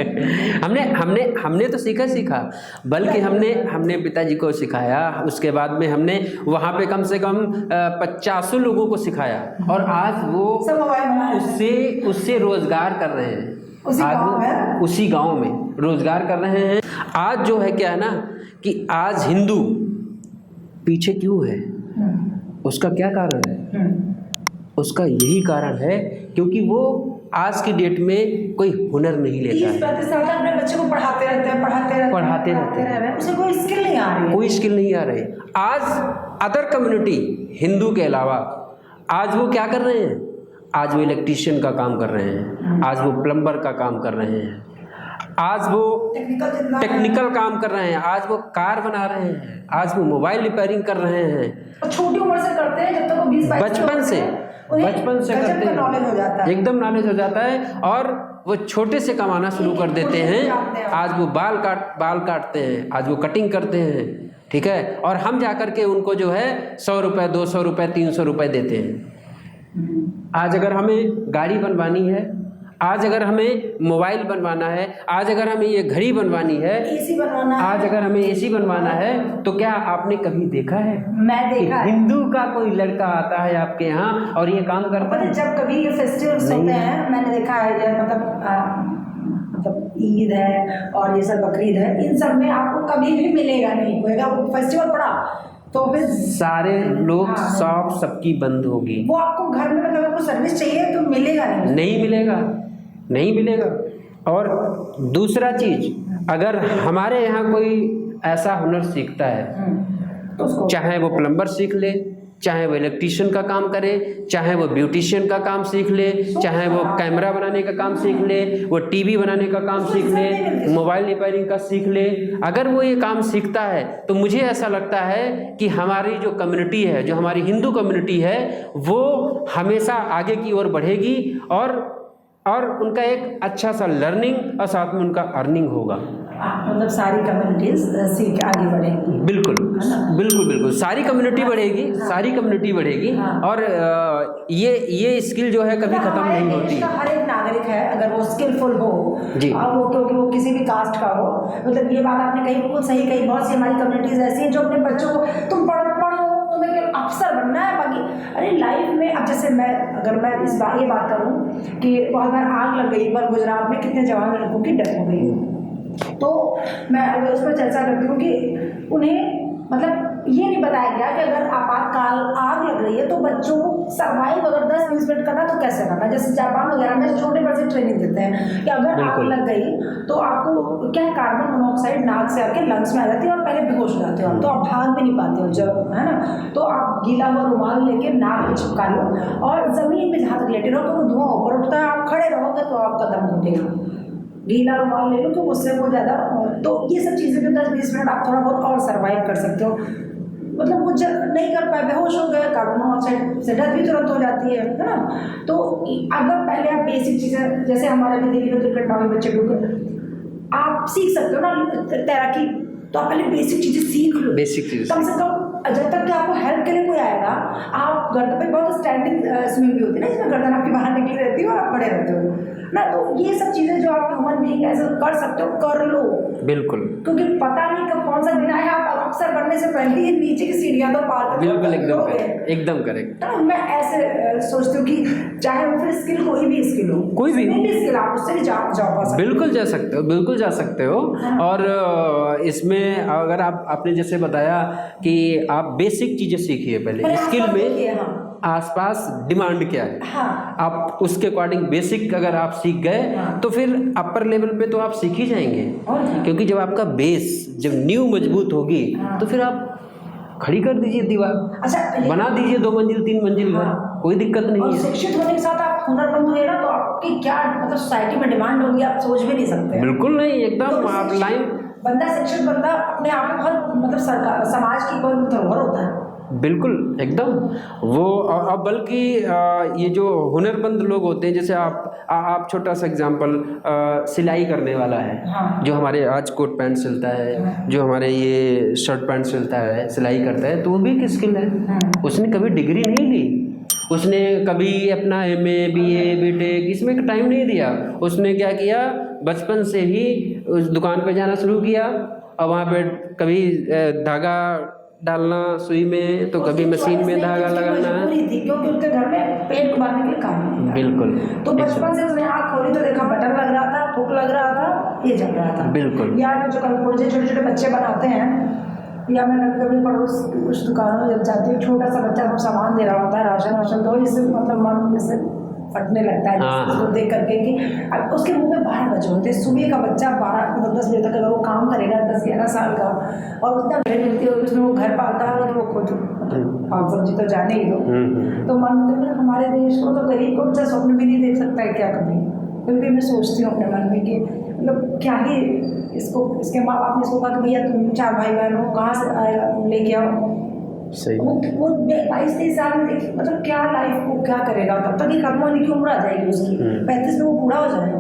हमने तो सीखा, बल्कि हमने पिताजी को सिखाया। उसके बाद में हमने वहाँ पे कम से कम 50 लोगों को सिखाया, और आज वो उससे रोजगार कर रहे हैं। उसी गांव में रोजगार कर रहे हैं। आज जो है क्या है ना कि आज हिंदू पीछे क्यों है, उसका क्या कारण है? उसका यही कारण है क्योंकि वो आज की डेट में कोई हुनर नहीं लेता है। 30 साल अपने बच्चे को पढ़ाते रहते हैं, उसे कोई स्किल नहीं आ रही है। आज अदर कम्युनिटी हिंदू के अलावा आज वो क्या कर रहे हैं? आज वो इलेक्ट्रीशियन का काम कर रहे हैं, आज वो प्लम्बर का काम कर रहे हैं, आज वो टेक्निकल काम कर रहे हैं, आज वो कार बना रहे हैं, आज वो मोबाइल रिपेयरिंग कर रहे हैं। छोटी उम्र से करते हैं, जब तक वो 20-22 बचपन से करते हैं, नॉलेज हो जाता है, एकदम नॉलेज हो जाता है, और वो छोटे से कमाना शुरू कर देते हैं। आज वो बाल काटते हैं, आज वो कटिंग करते हैं, ठीक है, और हम जाकर के उनको जो है 100 रुपये, 200 रुपये, 300 रुपये देते हैं। आज अगर हमें गाड़ी बनवानी है, आज अगर हमें मोबाइल बनवाना है, आज अगर हमें ये घड़ी बनवानी है, एसी बनवाना है, आज अगर हमें एसी बनवाना है, तो क्या आपने कभी देखा है? मैं देखा है। हिंदू का कोई लड़का आता है आपके यहाँ और ये काम करता है? जब कभी ये फेस्टिवल्स होते हैं, मैंने देखा है, मतलब ईद है और ये सब बकरीद है, इन सब में आपको कभी भी मिलेगा नहीं, फेस्टिवल पड़ा तो फिर सारे लोग शॉप सबकी बंद होगी। वो आपको घर में मतलब आपको सर्विस चाहिए तो मिलेगा नहीं मिलेगा। और दूसरा चीज, अगर हमारे यहाँ कोई ऐसा हुनर सीखता है, तो चाहे वो प्लम्बर सीख ले, चाहे वो इलेक्ट्रीशियन का काम करे, चाहे वो ब्यूटिशियन का काम सीख ले, चाहे वो कैमरा बनाने का काम सीख ले, वो टीवी बनाने का काम सीख ले, मोबाइल रिपेयरिंग का सीख ले, अगर वो ये काम सीखता है तो मुझे ऐसा लगता है कि हमारी जो कम्युनिटी है, जो हमारी हिंदू कम्युनिटी है, वो हमेशा आगे की ओर बढ़ेगी और उनका एक अच्छा सा लर्निंग और साथ में उनका अर्निंग होगा। मतलब सारी कम्युनिटीज सीख के आगे बढ़ेंगी। बिल्कुल सारी कम्युनिटी बढ़ेगी। और ये स्किल जो है कभी खत्म नहीं होती। हर एक नागरिक है, अगर वो स्किलफुल हो जी, और वो क्योंकि वो किसी भी कास्ट का हो, मतलब ये बात आपने कही बिल्कुल सही कही। बहुत सी हमारी कम्युनिटीज ऐसी है जो अपने बच्चों को तुम पढ़ो तुम्हें आप अफसर बनना है। बाकी अरे लाइफ में अब जैसे अगर मैं ये बात करूँ कि बहुत बार आग लग गई, पर गुजरात में कितने जवान लड़कों की डेथ हो गई, तो मैं अगर उस पर चर्चा करती हूँ कि उन्हें मतलब ये नहीं बताया गया कि अगर आपातकाल आग लग रही है तो बच्चों को सर्वाइव अगर 10-20 मिनट करना तो कैसे करना। जैसे जापान वगैरह में छोटे बच्चे ट्रेनिंग देते हैं कि अगर आग लग गई तो आपको क्या कार्बन मोनोऑक्साइड नाक से आके लंग्स में आ जाती है और पहले बेहोश हो जाते हो, तो आप भाग भी नहीं पाते हो जब, है ना। तो आप गीला हुआ रुमाल लेके नाक में चिपका लो और ज़मीन में जहाँ तक लेटे रहो तो वो धुआं ऊपर उठता है, आप खड़े रहोगे तो आपका दम घुटेगा। गीला रुमाल ले लो तो उससे वो ज़्यादा, तो ये सब चीज़ें भी 10-20 मिनट आप थोड़ा बहुत और सर्वाइव कर सकते हो। मतलब वो नहीं कर पाए, बेहोश हो गए, कार्बन मोनोऑक्साइड से डेथ भी तुरंत हो जाती है ना। तो अगर पहले आप बेसिक चीज़ें, जैसे हमारे भी दिल्ली में दुर्घटना हुई, बच्चे डूब, आप सीख सकते हो ना तैराकी, तो आप पहले बेसिक चीज़ें सीख लो, बेसिक चीज़ कम से कम। जब तक कि आपको हेल्प के लिए कोई आएगा, आप गर्दन पे बहुत स्टैंडिंग स्विमिंग भी होती है ना, जिसमें गर्दन आपकी बाहर निकली रहती है और आप खड़े रहते हो ना, तो ये सब चीज़ें जो आप ह्यूमन बीइंग ऐसे कर सकते हो, कर लो। बिल्कुल, क्योंकि पता नहीं कब कौन सा दिन आए, आप अफसर बनने से पहले ही नीचे की सीढ़ियाँ तो पार कर बिल्कुल, एकदम करेक्ट। तो मैं ऐसे सोचती हूँ कि चाहे वो फिर स्किल कोई भी स्किल हो, कोई भी स्किल, आप उससे भी जा सकते हो। बिल्कुल जा सकते हो, बिल्कुल जा सकते हो। और इसमें अगर आपने जैसे बताया कि आप बेसिक चीज़ें सीखिए पहले, स्किल में आसपास डिमांड क्या है, आप उसके अकॉर्डिंग बेसिक अगर आप सीख गए तो फिर अपर लेवल पे तो आप सीख ही जाएंगे। क्योंकि जब आपका बेस जब नींव मजबूत होगी तो फिर आप खड़ी कर दीजिए दीवार, बना दीजिए 2 मंजिल 3 मंजिल घर, कोई दिक्कत नहीं है। शिक्षित होने के साथ आप हुनरमंद हुए ना, तो आपकी क्या मतलब सोसाइटी में डिमांड होगी, आप सोच भी नहीं सकते। बिल्कुल नहीं, एकदम आप लाइन बंदा शिक्षित बंदा अपने आप में बहुत मतलब सरकार समाज की बहुत धरोहर होता है। बिल्कुल एकदम वो। और बल्कि ये जो हुनरमंद लोग होते हैं, जैसे आप छोटा सा एग्जांपल, सिलाई करने वाला है, जो हमारे आज कोट पैंट सिलता है, जो हमारे ये शर्ट पैंट सिलता है, सिलाई करता है, तो वो भी एक स्किल है। उसने कभी डिग्री नहीं ली, उसने कभी अपना MA BA BTech इसमें टाइम नहीं दिया। उसने क्या किया, बचपन से ही उस दुकान पे जाना शुरू किया और वहाँ पे कभी धागा डालना सुई में, तो कभी मशीन में धागा लगाना, क्योंकि उसके घर में पेट भरने के लिए काम। बिल्कुल। तो बचपन से उसने आँख खोली तो देखा बटन लग रहा था, हुक लग रहा था, ये जल रहा था। बिल्कुल। या जो छोटे छोटे बच्चे बनाते हैं, या मैं कभी पड़ोस कुछ दुकानों में जब जाती हूँ, छोटा सा बच्चा सामान दे रहा होता है, राशन वाशन, तो इससे मतलब मन जैसे फटने लगता है उसको देख करके कि अब उसके मुंह में 12 बजे होते हैं। सुबह का बच्चा 10 बजे तक अगर वो काम करेगा, 10-11 साल का, और उतना भेड़ मिलती है, उसमें वो घर पालता है और वो खुद फल सब्जी तो जाने ही दो। तो मन में हमारे देश को तो गरीब को अच्छा स्वप्न भी नहीं देख सकता है क्या कभी। क्योंकि मैं सोचती हूँ अपने मन में कि मतलब क्या ही इसके माँ बाप ने इसको कहा कि भैया तुम 4 भाई बहन हो, कहाँ से आएगा, तुम लेके आओ। सही। वो 22-23 साल में देखिए मतलब क्या लाइफ को क्या करेगा, तब तक ही खत्म होने की उम्र आ जाएगी उसकी, 35 में वो बूढ़ा हो जाएगा।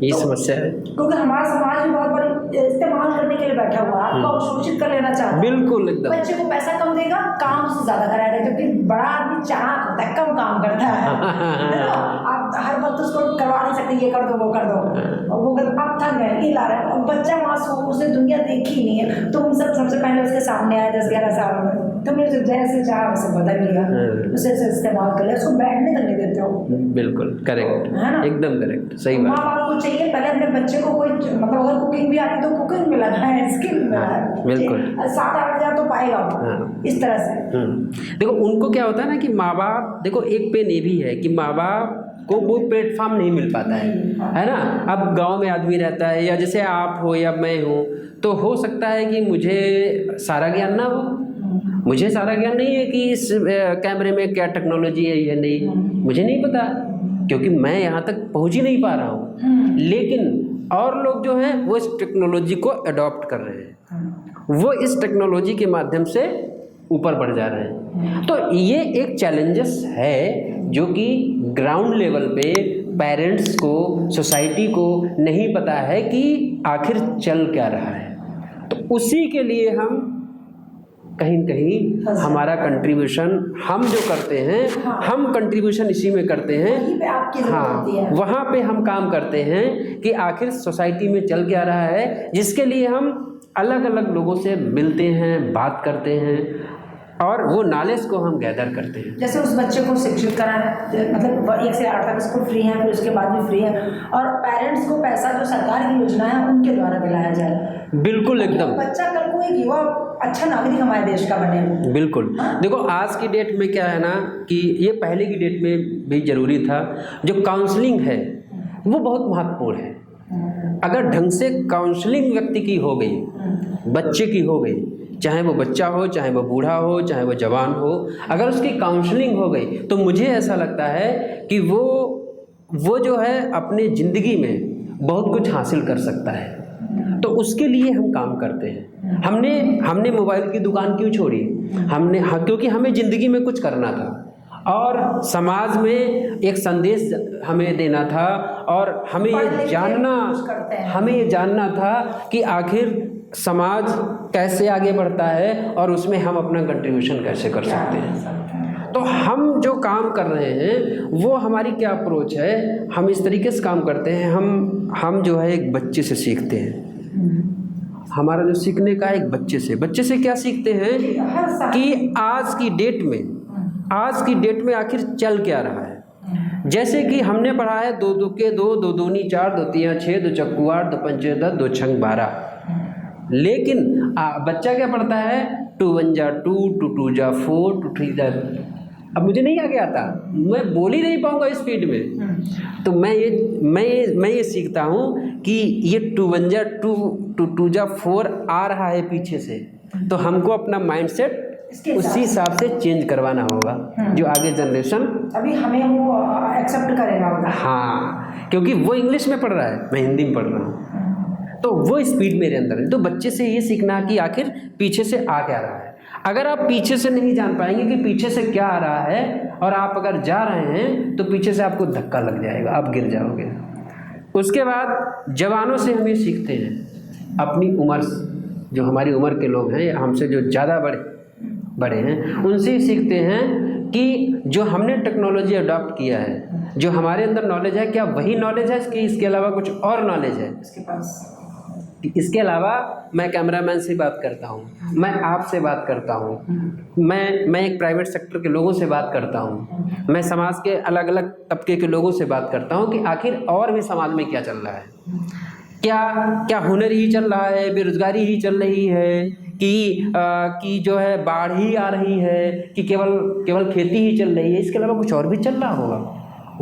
ये समस्या है, क्योंकि हमारा समाज भी बहुत बड़ी इस्तेमाल करने के लिए बैठा हुआ है, आपको अवशोषित कर लेना चाहता है। बिल्कुल एकदम। बच्चे को पैसा कम देगा, काम उससे ज़्यादा कराएगा, जबकि बड़ा आदमी चालाक होता है, कम काम करता है। आप हर वक्त उसको करवा नहीं सकते, ये कर दो वो कर दो, और वो आप थक गए, ये ला रहे हैं, और बच्चा मासूम, उसने दुनिया देखी नहीं है, तुम सबसे पहले उसके सामने आए 10-11 साल में, तुमने उसे जैसे चाहा वैसे बदल लिया, उसे इस्तेमाल कर लिया, उसको बैठने तक नहीं देते हो। बिल्कुल करेक्ट, है ना, एकदम करेक्ट, सही बात। माँ बाप को चाहिए पहले अपने बच्चे को कोई मतलब अगर कुकिंग भी आती तो कुकिंग में लगाए, स्किल में लगाए, बिल्कुल 7-8 हज़ार तो पाएगा इस तरह से। देखो उनको क्या होता है ना कि माँ बाप, देखो एक पेन ये भी है कि माँ बाप को वो प्लेटफॉर्म नहीं मिल पाता है ना। अब गांव में आदमी रहता है, या जैसे आप हो या मैं हूँ, तो हो सकता है कि मुझे सारा ज्ञान ना हो, मुझे सारा ज्ञान नहीं है कि इस कैमरे में क्या टेक्नोलॉजी है या नहीं, मुझे नहीं पता, क्योंकि मैं यहाँ तक पहुँच ही नहीं पा रहा हूँ। लेकिन और लोग जो हैं वो इस टेक्नोलॉजी को अडॉप्ट कर रहे हैं, वो इस टेक्नोलॉजी के माध्यम से ऊपर बढ़ जा रहे हैं। तो ये एक चैलेंजेस है जो कि ग्राउंड लेवल पे पेरेंट्स को, सोसाइटी को नहीं पता है कि आखिर चल क्या रहा है। तो उसी के लिए हम कहीं न कहीं हमारा कंट्रीब्यूशन हम जो करते हैं, हम कंट्रीब्यूशन इसी में करते हैं, हाँ, वहाँ पे हम काम करते हैं कि आखिर सोसाइटी में चल क्या रहा है, जिसके लिए हम अलग अलग लोगों से मिलते हैं, बात करते हैं, और वो नॉलेज को हम गैदर करते हैं। जैसे उस बच्चे को शिक्षित कराना, मतलब 1 से 8 तक स्कूल फ्री है, फिर उसके बाद भी फ्री है, और पेरेंट्स को पैसा जो सरकार की योजना है उनके द्वारा दिलाया जाए। बिल्कुल एकदम, बच्चा कल को एक युवा अच्छा नागरिक हमारे देश का बने। बिल्कुल। देखो आज की डेट में क्या है ना कि ये पहले की डेट में भी ज़रूरी था, जो काउंसलिंग है वो बहुत महत्वपूर्ण है। अगर ढंग से काउंसलिंग व्यक्ति की हो गई, बच्चे की हो गई, चाहे वो बच्चा हो, चाहे वो बूढ़ा हो, चाहे वो जवान हो, अगर उसकी काउंसलिंग हो गई तो मुझे ऐसा लगता है कि वो जो है अपने ज़िंदगी में बहुत कुछ हासिल कर सकता है। तो उसके लिए हम काम करते हैं। हमने मोबाइल की दुकान क्यों छोड़ी? क्योंकि हमें ज़िंदगी में कुछ करना था और समाज में एक संदेश हमें देना था, और हमें ये जानना था कि आखिर समाज कैसे आगे बढ़ता है और उसमें हम अपना कंट्रीब्यूशन कैसे कर सकते हैं। तो हम जो काम कर रहे हैं वो हमारी क्या अप्रोच है, हम इस तरीके से काम करते हैं। हम जो है एक बच्चे से सीखते हैं। हमारा जो सीखने का एक बच्चे से क्या सीखते हैं कि आज की डेट में आखिर चल क्या रहा है। जैसे कि हमने पढ़ा है 2 दूके 2, 2 दूनी 4, 2 तियां 6, 2 चक्कू 8, 2 पंचे 10, 2 छंग 12। लेकिन बच्चा क्या पढ़ता है? 2 1 जा 2, 2 2 जा 4, 2 3 जा। अब मुझे नहीं आगे आता, मैं बोल ही नहीं पाऊंगा इस स्पीड में। तो मैं ये सीखता हूँ कि ये 2 1 जा 2, 2 2 जा 4 आ रहा है पीछे से, तो हमको अपना माइंडसेट उसी हिसाब से चेंज करवाना होगा, जो आगे जनरेशन अभी हमें वो एक्सेप्ट करेगा। हाँ, क्योंकि वो इंग्लिश में पढ़ रहा है, मैं हिंदी में पढ़ रहा हूँ, तो वो स्पीड मेरे अंदर है। तो बच्चे से ये सीखना कि आखिर पीछे से आ क्या रहा है। अगर आप पीछे से नहीं जान पाएंगे कि पीछे से क्या आ रहा है, और आप अगर जा रहे हैं तो पीछे से आपको धक्का लग जाएगा, आप गिर जाओगे। उसके बाद जवानों से हम ये सीखते हैं, अपनी उम्र, जो हमारी उम्र के लोग हैं, हमसे जो ज़्यादा बड़े हैं, उनसे सीखते हैं कि जो हमने टेक्नोलॉजी अडॉप्ट किया है, जो हमारे अंदर नॉलेज है, क्या वही नॉलेज है कि इसके अलावा कुछ और नॉलेज है इसके पास। इसके अलावा मैं कैमरामैन से बात करता हूँ, मैं आपसे बात करता हूँ, मैं एक प्राइवेट सेक्टर के लोगों से बात करता हूँ, मैं समाज के अलग अलग तबके के लोगों से बात करता हूँ कि आखिर और भी समाज में क्या चल रहा है, क्या हुनर ही चल रहा है, बेरोजगारी ही चल रही है, कि जो है बाढ़ ही आ रही है, कि केवल खेती ही चल रही है, इसके अलावा कुछ और भी चल रहा होगा।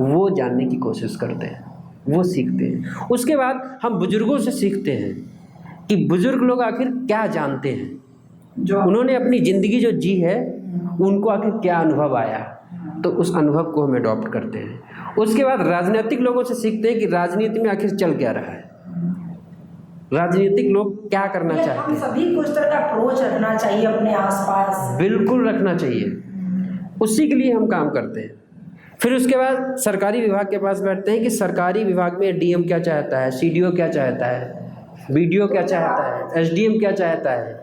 वो जानने की कोशिश करते हैं, वो सीखते हैं। उसके बाद हम बुजुर्गों से सीखते हैं कि बुजुर्ग लोग आखिर क्या जानते हैं, जो उन्होंने अपनी ज़िंदगी जो जी है, उनको आखिर क्या अनुभव आया, तो उस अनुभव को हम अडॉप्ट करते हैं। उसके बाद राजनीतिक लोगों से सीखते हैं कि राजनीति में आखिर चल क्या रहा है, राजनीतिक लोग क्या करना चाहते हैं। हम सभी को इस तरह का अप्रोच रखना चाहिए अपने आसपास, बिल्कुल रखना चाहिए, उसी के लिए हम काम करते हैं। फिर उसके बाद सरकारी विभाग के पास बैठते हैं कि सरकारी विभाग में डीएम क्या चाहता है, सीडीओ क्या चाहता है, बीडीओ क्या चाहता है, एसडीएम क्या चाहता है,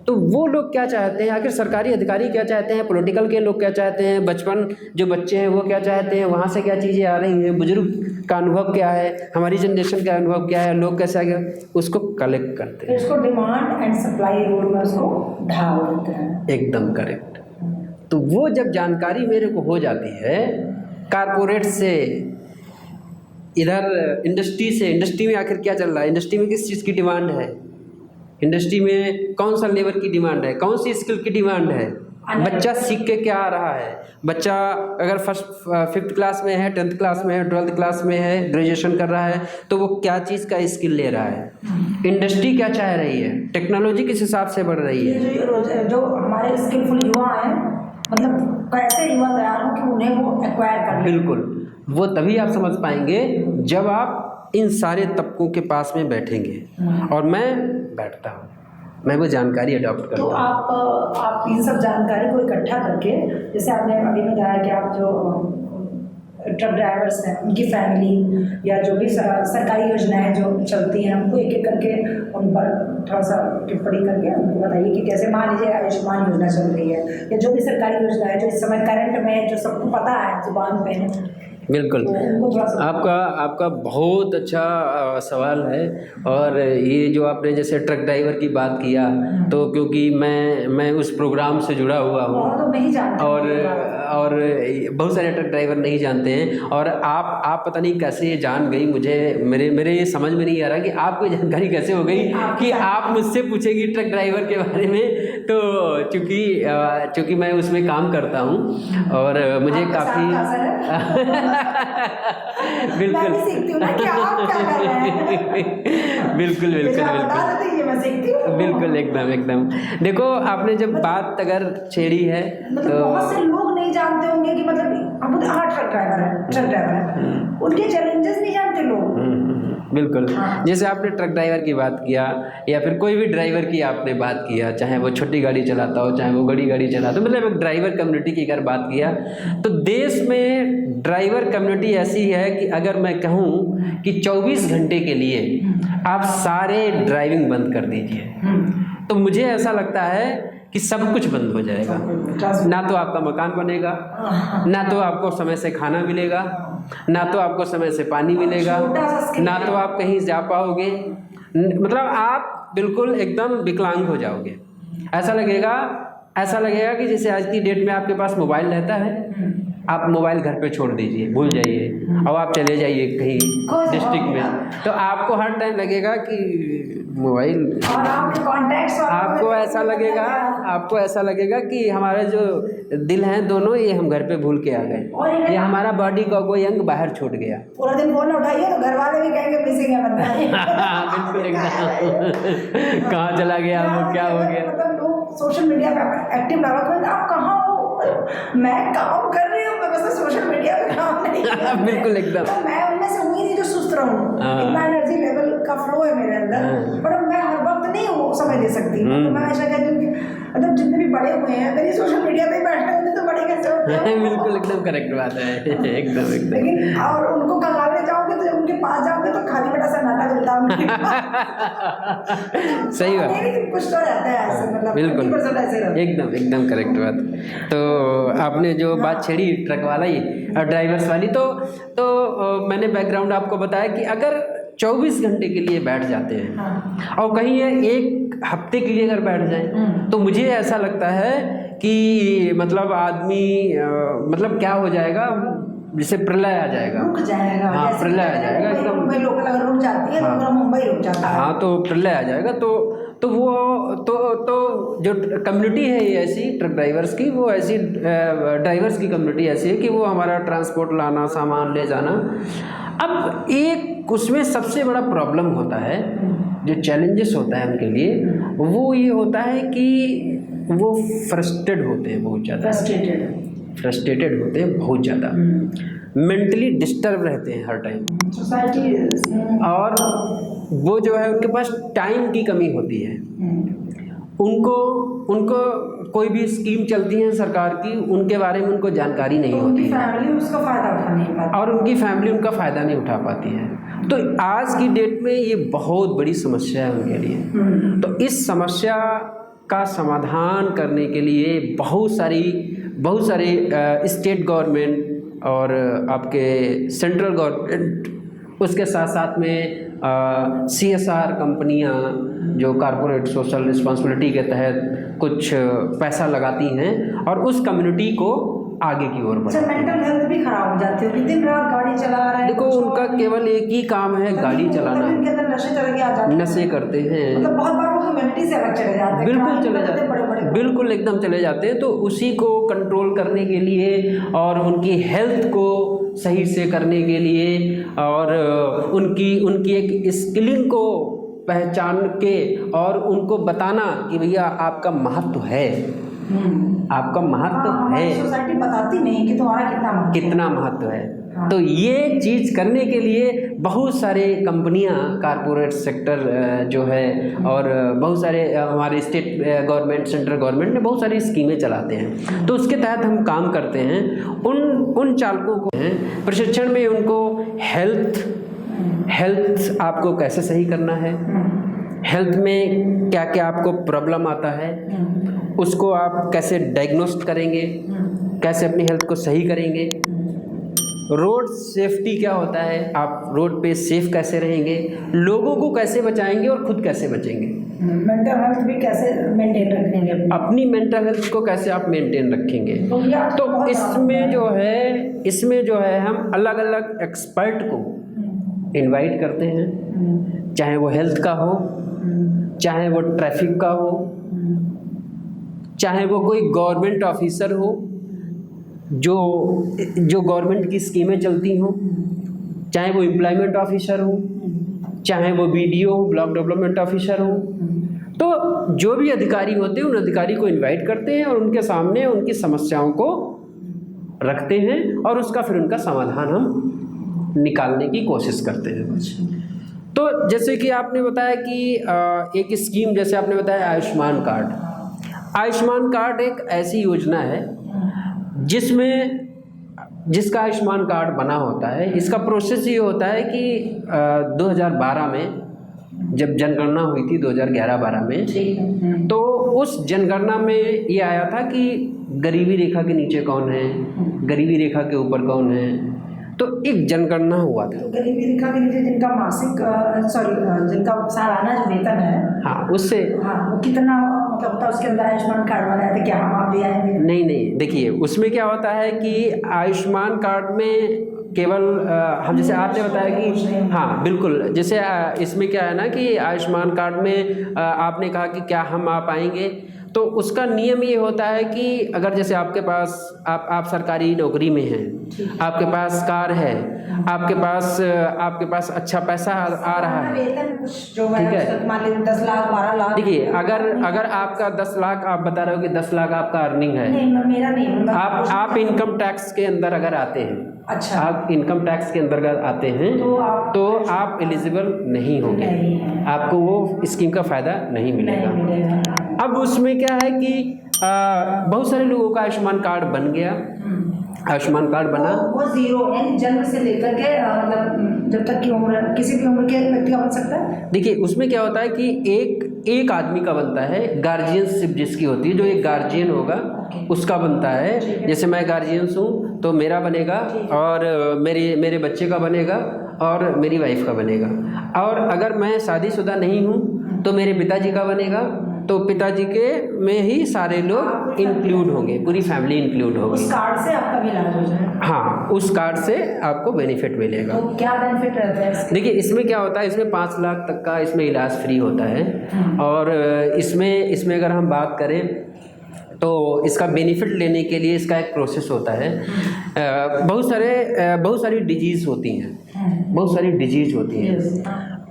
तो वो लोग क्या चाहते हैं, आखिर सरकारी अधिकारी क्या चाहते हैं, पॉलिटिकल के लोग क्या चाहते हैं, बचपन जो बच्चे हैं वो क्या चाहते हैं, वहाँ से क्या चीज़ें आ रही हैं, बुजुर्ग का अनुभव क्या है, हमारी जनरेशन का अनुभव क्या है, लोग कैसे आगे, उसको कलेक्ट करते हैं। इसको डिमांड एंड सप्लाई रोड में उसको ढाल देते हैं। एकदम करेक्ट। तो वो जब जानकारी मेरे को हो जाती है कारपोरेट से, इधर इंडस्ट्री में आखिर क्या चल रहा है, इंडस्ट्री में किस चीज़ की डिमांड है, इंडस्ट्री में कौन सा लेबर की डिमांड है, कौन सी स्किल की डिमांड है, बच्चा सीख के क्या आ रहा है, बच्चा अगर 5th क्लास में है, 10th क्लास में है, 12th क्लास में है, ग्रेजुएशन कर रहा है, तो वो क्या चीज़ का स्किल ले रहा है, इंडस्ट्री क्या चाह रही है, टेक्नोलॉजी किस हिसाब से बढ़ रही है। जो हमारे स्किलफुल युवा हैं, मतलब कैसे युवा तैयार हो कि उन्हें वो एक्वायर कर। बिल्कुल, वो तभी आप समझ पाएंगे जब आप इन सारे तबकों के पास में बैठेंगे, और मैं बैठता हूँ, मैं वो जानकारी अडॉप्ट करता हूँ। तो आप इन सब जानकारी को इकट्ठा करके, जैसे आपने अभी बताया कि आप जो ट्रक ड्राइवर्स हैं उनकी फैमिली या जो भी सरकारी योजनाएं जो चलती हैं उनको एक एक करके उन पर थोड़ा सा टिप्पणी करके उनको बताइए कि कैसे, मान लीजिए आयुष्मान योजना चल रही है या जो भी सरकारी योजना है जो इस समय करंट में है, जो सबको पता है, जुबान पे है, बिल्कुल। तो उनको थोड़ा सा आपका बहुत अच्छा सवाल है। और ये जो आपने जैसे ट्रक ड्राइवर की बात किया, तो क्योंकि मैं उस प्रोग्राम से जुड़ा हुआ हूँ, बहुत लोग नहीं जानते और बहुत सारे ट्रक ड्राइवर नहीं जानते हैं। और आप पता नहीं कैसे ये जान गई, मुझे मेरे ये समझ में नहीं आ रहा कि आपको ये जानकारी कैसे हो गई कि आप मुझसे पूछेगी ट्रक ड्राइवर के बारे में। तो चूँकि मैं उसमें काम करता हूँ और मुझे काफ़ी बिल्कुल मैं भी सीखती हूँ ना कि आप क्या कर रहे हैं। बिल्कुल मुझे आप बता देते हैं, ये मैं सीखती हूँ। बिल्कुल, एकदम। देखो, आपने जब बात अगर छेड़ी है मतलब तो बहुत से लोग नहीं जानते होंगे कि मतलब अब ट्रक ड्राइवर है, उनके चैलेंजेस नहीं जानते लोग। बिल्कुल। हाँ। जैसे आपने ट्रक ड्राइवर की बात किया या फिर कोई भी ड्राइवर की आपने बात किया, चाहे वो छोटी गाड़ी चलाता हो चाहे वो बड़ी गाड़ी चलाता हो, मतलब एक ड्राइवर कम्युनिटी की अगर बात किया, तो देश में ड्राइवर कम्युनिटी ऐसी है कि अगर मैं कहूँ कि 24 घंटे के लिए आप सारे ड्राइविंग बंद कर दीजिए, तो मुझे ऐसा लगता है कि सब कुछ बंद हो जाएगा। ना तो आपका मकान बनेगा, ना तो आपको समय से खाना मिलेगा, ना तो आपको समय से पानी मिलेगा, ना तो आप कहीं जा पाओगे। मतलब आप बिल्कुल एकदम विकलांग हो जाओगे। ऐसा लगेगा कि जैसे आज की डेट में आपके पास मोबाइल रहता है, आप मोबाइल घर पे छोड़ दीजिए, भूल जाइए, और आप चले जाइए कहीं डिस्ट्रिक्ट में, तो आपको हर टाइम लगेगा कि मोबाइल, और आपके कॉन्टैक्ट्स आपको ऐसा लगेगा कि हमारे जो दिल हैं दोनों, ये हम घर पे भूल के आ गए, या हमारा बॉडी का कोई अंग बाहर छूट गया। पूरा दिन फोन उठाइए तो घर वाले भी कहेंगे मिसिंग है बंदा। बिल्कुल, एकदम। कहाँ चला गया वो, क्या हो गया। मतलब लोग सोशल मीडिया पे एक्टिव लगा कर, आप कहाँ हो? मैं काम कर रही हूँ, मैं बस सोशल मीडिया पे काम नहीं कर रही। बिल्कुल, एकदम। तो मैं उनमें से हुई नहीं जो सुस्त रहूँ, इतना एनर्जी लेवल का फ्लो है मेरे अंदर, पर मैं हर वक्त नहीं वो समय दे सकती। तो मैं ऐसा कहती हूँ कि मतलब जितने भी बड़े हुए हैं, मेरी सोशल मीडिया पे ही बैठे होते तो बड़े कैसे होते हैं। बिल्कुल, एकदम करेक्ट बात है। एकदम। लेकिन और उनको कंगालने जाओगे तो उनके पास जाओगे तो खाली बड़ा सन्नाटा मिलता है उनके सही बात, लेकिन कुछ तो रहता है ऐसे, मतलब बिल्कुल, 50% ऐसे रहता है। एकदम करेक्ट बात। तो आपने जो बात छेड़ी ट्रक वाला ही और ड्राइवर्स वाली, तो मैंने बैकग्राउंड आपको बताया कि अगर 24 घंटे के लिए बैठ जाते हैं और कहीं ये एक हफ्ते के लिए अगर बैठ जाए, तो मुझे ऐसा लगता है कि मतलब आदमी मतलब क्या हो जाएगा, जैसे प्रलय आ जाएगा, रुक जाएगा। हाँ, प्रलय आ जाएगा एकदम। मुंबई लोकल अगर रुक जाती है तो पूरा मुंबई रुक जाता है। हाँ, तो प्रलय आ जाएगा। तो वो तो जो कम्युनिटी है ये ऐसी ट्रक ड्राइवर्स की, वो ऐसी ड्राइवर्स की कम्युनिटी ऐसी है कि वो हमारा ट्रांसपोर्ट लाना, सामान ले जाना। अब एक उसमें सबसे बड़ा प्रॉब्लम होता है, जो चैलेंजेस होता है उनके लिए, वो ये होता है कि वो फ्रस्ट्रेटेड होते हैं बहुत ज़्यादा, फ्रस्ट्रेटेड होते हैं बहुत ज़्यादा, मेंटली डिस्टर्ब रहते हैं हर टाइम, सोसाइटी, और वो जो है उनके पास टाइम की कमी होती है। उनको कोई भी स्कीम चलती है सरकार की, उनके बारे में उनको जानकारी नहीं होती है, फैमिली उसका फ़ायदा उठा नहीं पाती, और उनकी फैमिली उनका फ़ायदा नहीं उठा पाती है। तो आज की डेट में ये बहुत बड़ी समस्या है उनके लिए। तो इस समस्या का समाधान करने के लिए बहुत सारी स्टेट गवर्नमेंट और आपके सेंट्रल गवर्नमेंट, उसके साथ साथ में CSR कंपनियां जो कॉरपोरेट सोशल रिस्पॉन्सिबिलिटी के तहत कुछ पैसा लगाती हैं और उस कम्युनिटी को आगे की ओर बढ़ाती हैं। मेंटल हेल्थ भी खराब हो जाती है कि दिन रात गाड़ी चला रहे हैं। देखो, उनका केवल एक ही काम है गाड़ी चलाना, उनके अंदर नशे चले के आ जाते हैं, नशे करते हैं, मतलब बहुत बार वो ह्यूमैनिटी से अलग चले जाते हैं, बिल्कुल चले जाते हैं, बड़े बिल्कुल एकदम चले जाते हैं। तो उसी को कंट्रोल करने के लिए और उनकी हेल्थ को सही से करने के लिए और उनकी एक स्किलिंग को पहचान के और उनको बताना कि भैया आपका महत्व है, आपका महत्व है, सोसाइटी बताती नहीं कि तुम्हारा कितना महत्व है। तो ये चीज़ करने के लिए बहुत सारे कंपनियां, कारपोरेट सेक्टर जो है, और बहुत सारे हमारे स्टेट गवर्नमेंट, सेंट्रल गवर्नमेंट ने बहुत सारी स्कीमें चलाते हैं। तो उसके तहत हम काम करते हैं। उन चालकों को प्रशिक्षण में उनको हेल्थ आपको कैसे सही करना है, हेल्थ में क्या क्या आपको प्रॉब्लम आता है, उसको आप कैसे डायग्नोस्ट करेंगे, कैसे अपनी हेल्थ को सही करेंगे, रोड सेफ्टी क्या होता है, आप रोड पे सेफ कैसे रहेंगे, लोगों को कैसे बचाएंगे और खुद कैसे बचेंगे, मेंटल हेल्थ भी कैसे मेंटेन रखेंगे, अपनी मेंटल हेल्थ को कैसे आप मेंटेन रखेंगे। तो इसमें जो है हम अलग अलग एक्सपर्ट को इनवाइट करते हैं, चाहे वो हेल्थ का हो, चाहे वो ट्रैफिक का हो, चाहे वो कोई गवर्नमेंट ऑफिसर हो जो गवर्नमेंट की स्कीमें चलती हों, चाहे वो एम्प्लॉयमेंट ऑफिसर हो, चाहे वो BDO हो, ब्लॉक डेवलपमेंट ऑफिसर हो। तो जो भी अधिकारी होते हैं उन अधिकारी को इनवाइट करते हैं और उनके सामने उनकी समस्याओं को रखते हैं और उसका फिर उनका समाधान हम निकालने की कोशिश करते हैं। तो जैसे कि आपने बताया कि एक स्कीम, जैसे आपने बताया आयुष्मान कार्ड। आयुष्मान कार्ड एक ऐसी योजना है जिसका आयुष्मान कार्ड बना होता है। इसका प्रोसेस ये होता है कि 2012 में जब जनगणना हुई थी 2011-12 में, तो उस जनगणना में ये आया था कि गरीबी रेखा के नीचे कौन है, गरीबी रेखा के ऊपर कौन है। तो एक जनगणना हुआ था। तो गरीबी रेखा के नीचे जिनका मासिक जिनका सालाना जो वेतन है, हाँ, उससे वो कितना मतलब होता है, उसके अंदर आयुष्मान कार्ड बनाया था, क्या हम आप भी आएंगे? नहीं, देखिए उसमें क्या होता है कि आयुष्मान कार्ड में केवल हम, जैसे आपने बताया कि हाँ बिल्कुल, जैसे इसमें क्या है ना कि आयुष्मान कार्ड में आपने कहा कि क्या हम आ पाएंगे, तो उसका नियम ये होता है कि अगर जैसे आपके पास आप सरकारी नौकरी में हैं, आपके पास कार है, आपके पास अच्छा पैसा आ रहा है, ठीक है, मान लीजिए 10 लाख 12 लाख। देखिए अगर आपका 10 लाख, आप बता रहे हो कि 10 लाख आपका अर्निंग है, मेरा नहीं, आप इनकम टैक्स के अंदर अगर आते हैं, अच्छा, आप इनकम टैक्स के अंतर्गत आते हैं तो आप एलिजिबल नहीं होंगे, आपको वो स्कीम का फ़ायदा नहीं मिलेगा। अब उसमें क्या है कि बहुत सारे लोगों का आयुष्मान कार्ड बन गया। आयुष्मान कार्ड बना, वो जीरो है, जन्म से लेकर के मतलब जब तक की उम्र, किसी भी उम्र के व्यक्ति का बन सकता है। देखिए उसमें क्या होता है कि एक आदमी का बनता है, गार्जियनशिप जिसकी होती है, जो एक गार्जियन होगा उसका बनता है। जैसे मैं गार्जियंस हूँ तो मेरा बनेगा, और मेरे बच्चे का बनेगा, और मेरी वाइफ का बनेगा। और अगर मैं शादीशुदा नहीं हूँ तो मेरे पिताजी का बनेगा, तो पिताजी के में ही सारे लोग इंक्लूड होंगे, पूरी फैमिली इंक्लूड होगी। उस कार्ड से आपका भी इलाज हो जाए? हाँ, उस कार्ड से आपको बेनिफिट मिलेगा। तो क्या बेनिफिट रहता है इसके? देखिए इसमें क्या होता है, इसमें 5 लाख तक का इसमें इलाज फ्री होता है। और इसमें अगर हम बात करें तो इसका बेनिफिट लेने के लिए इसका एक प्रोसेस होता है। बहुत सारी डिजीज़ होती हैं,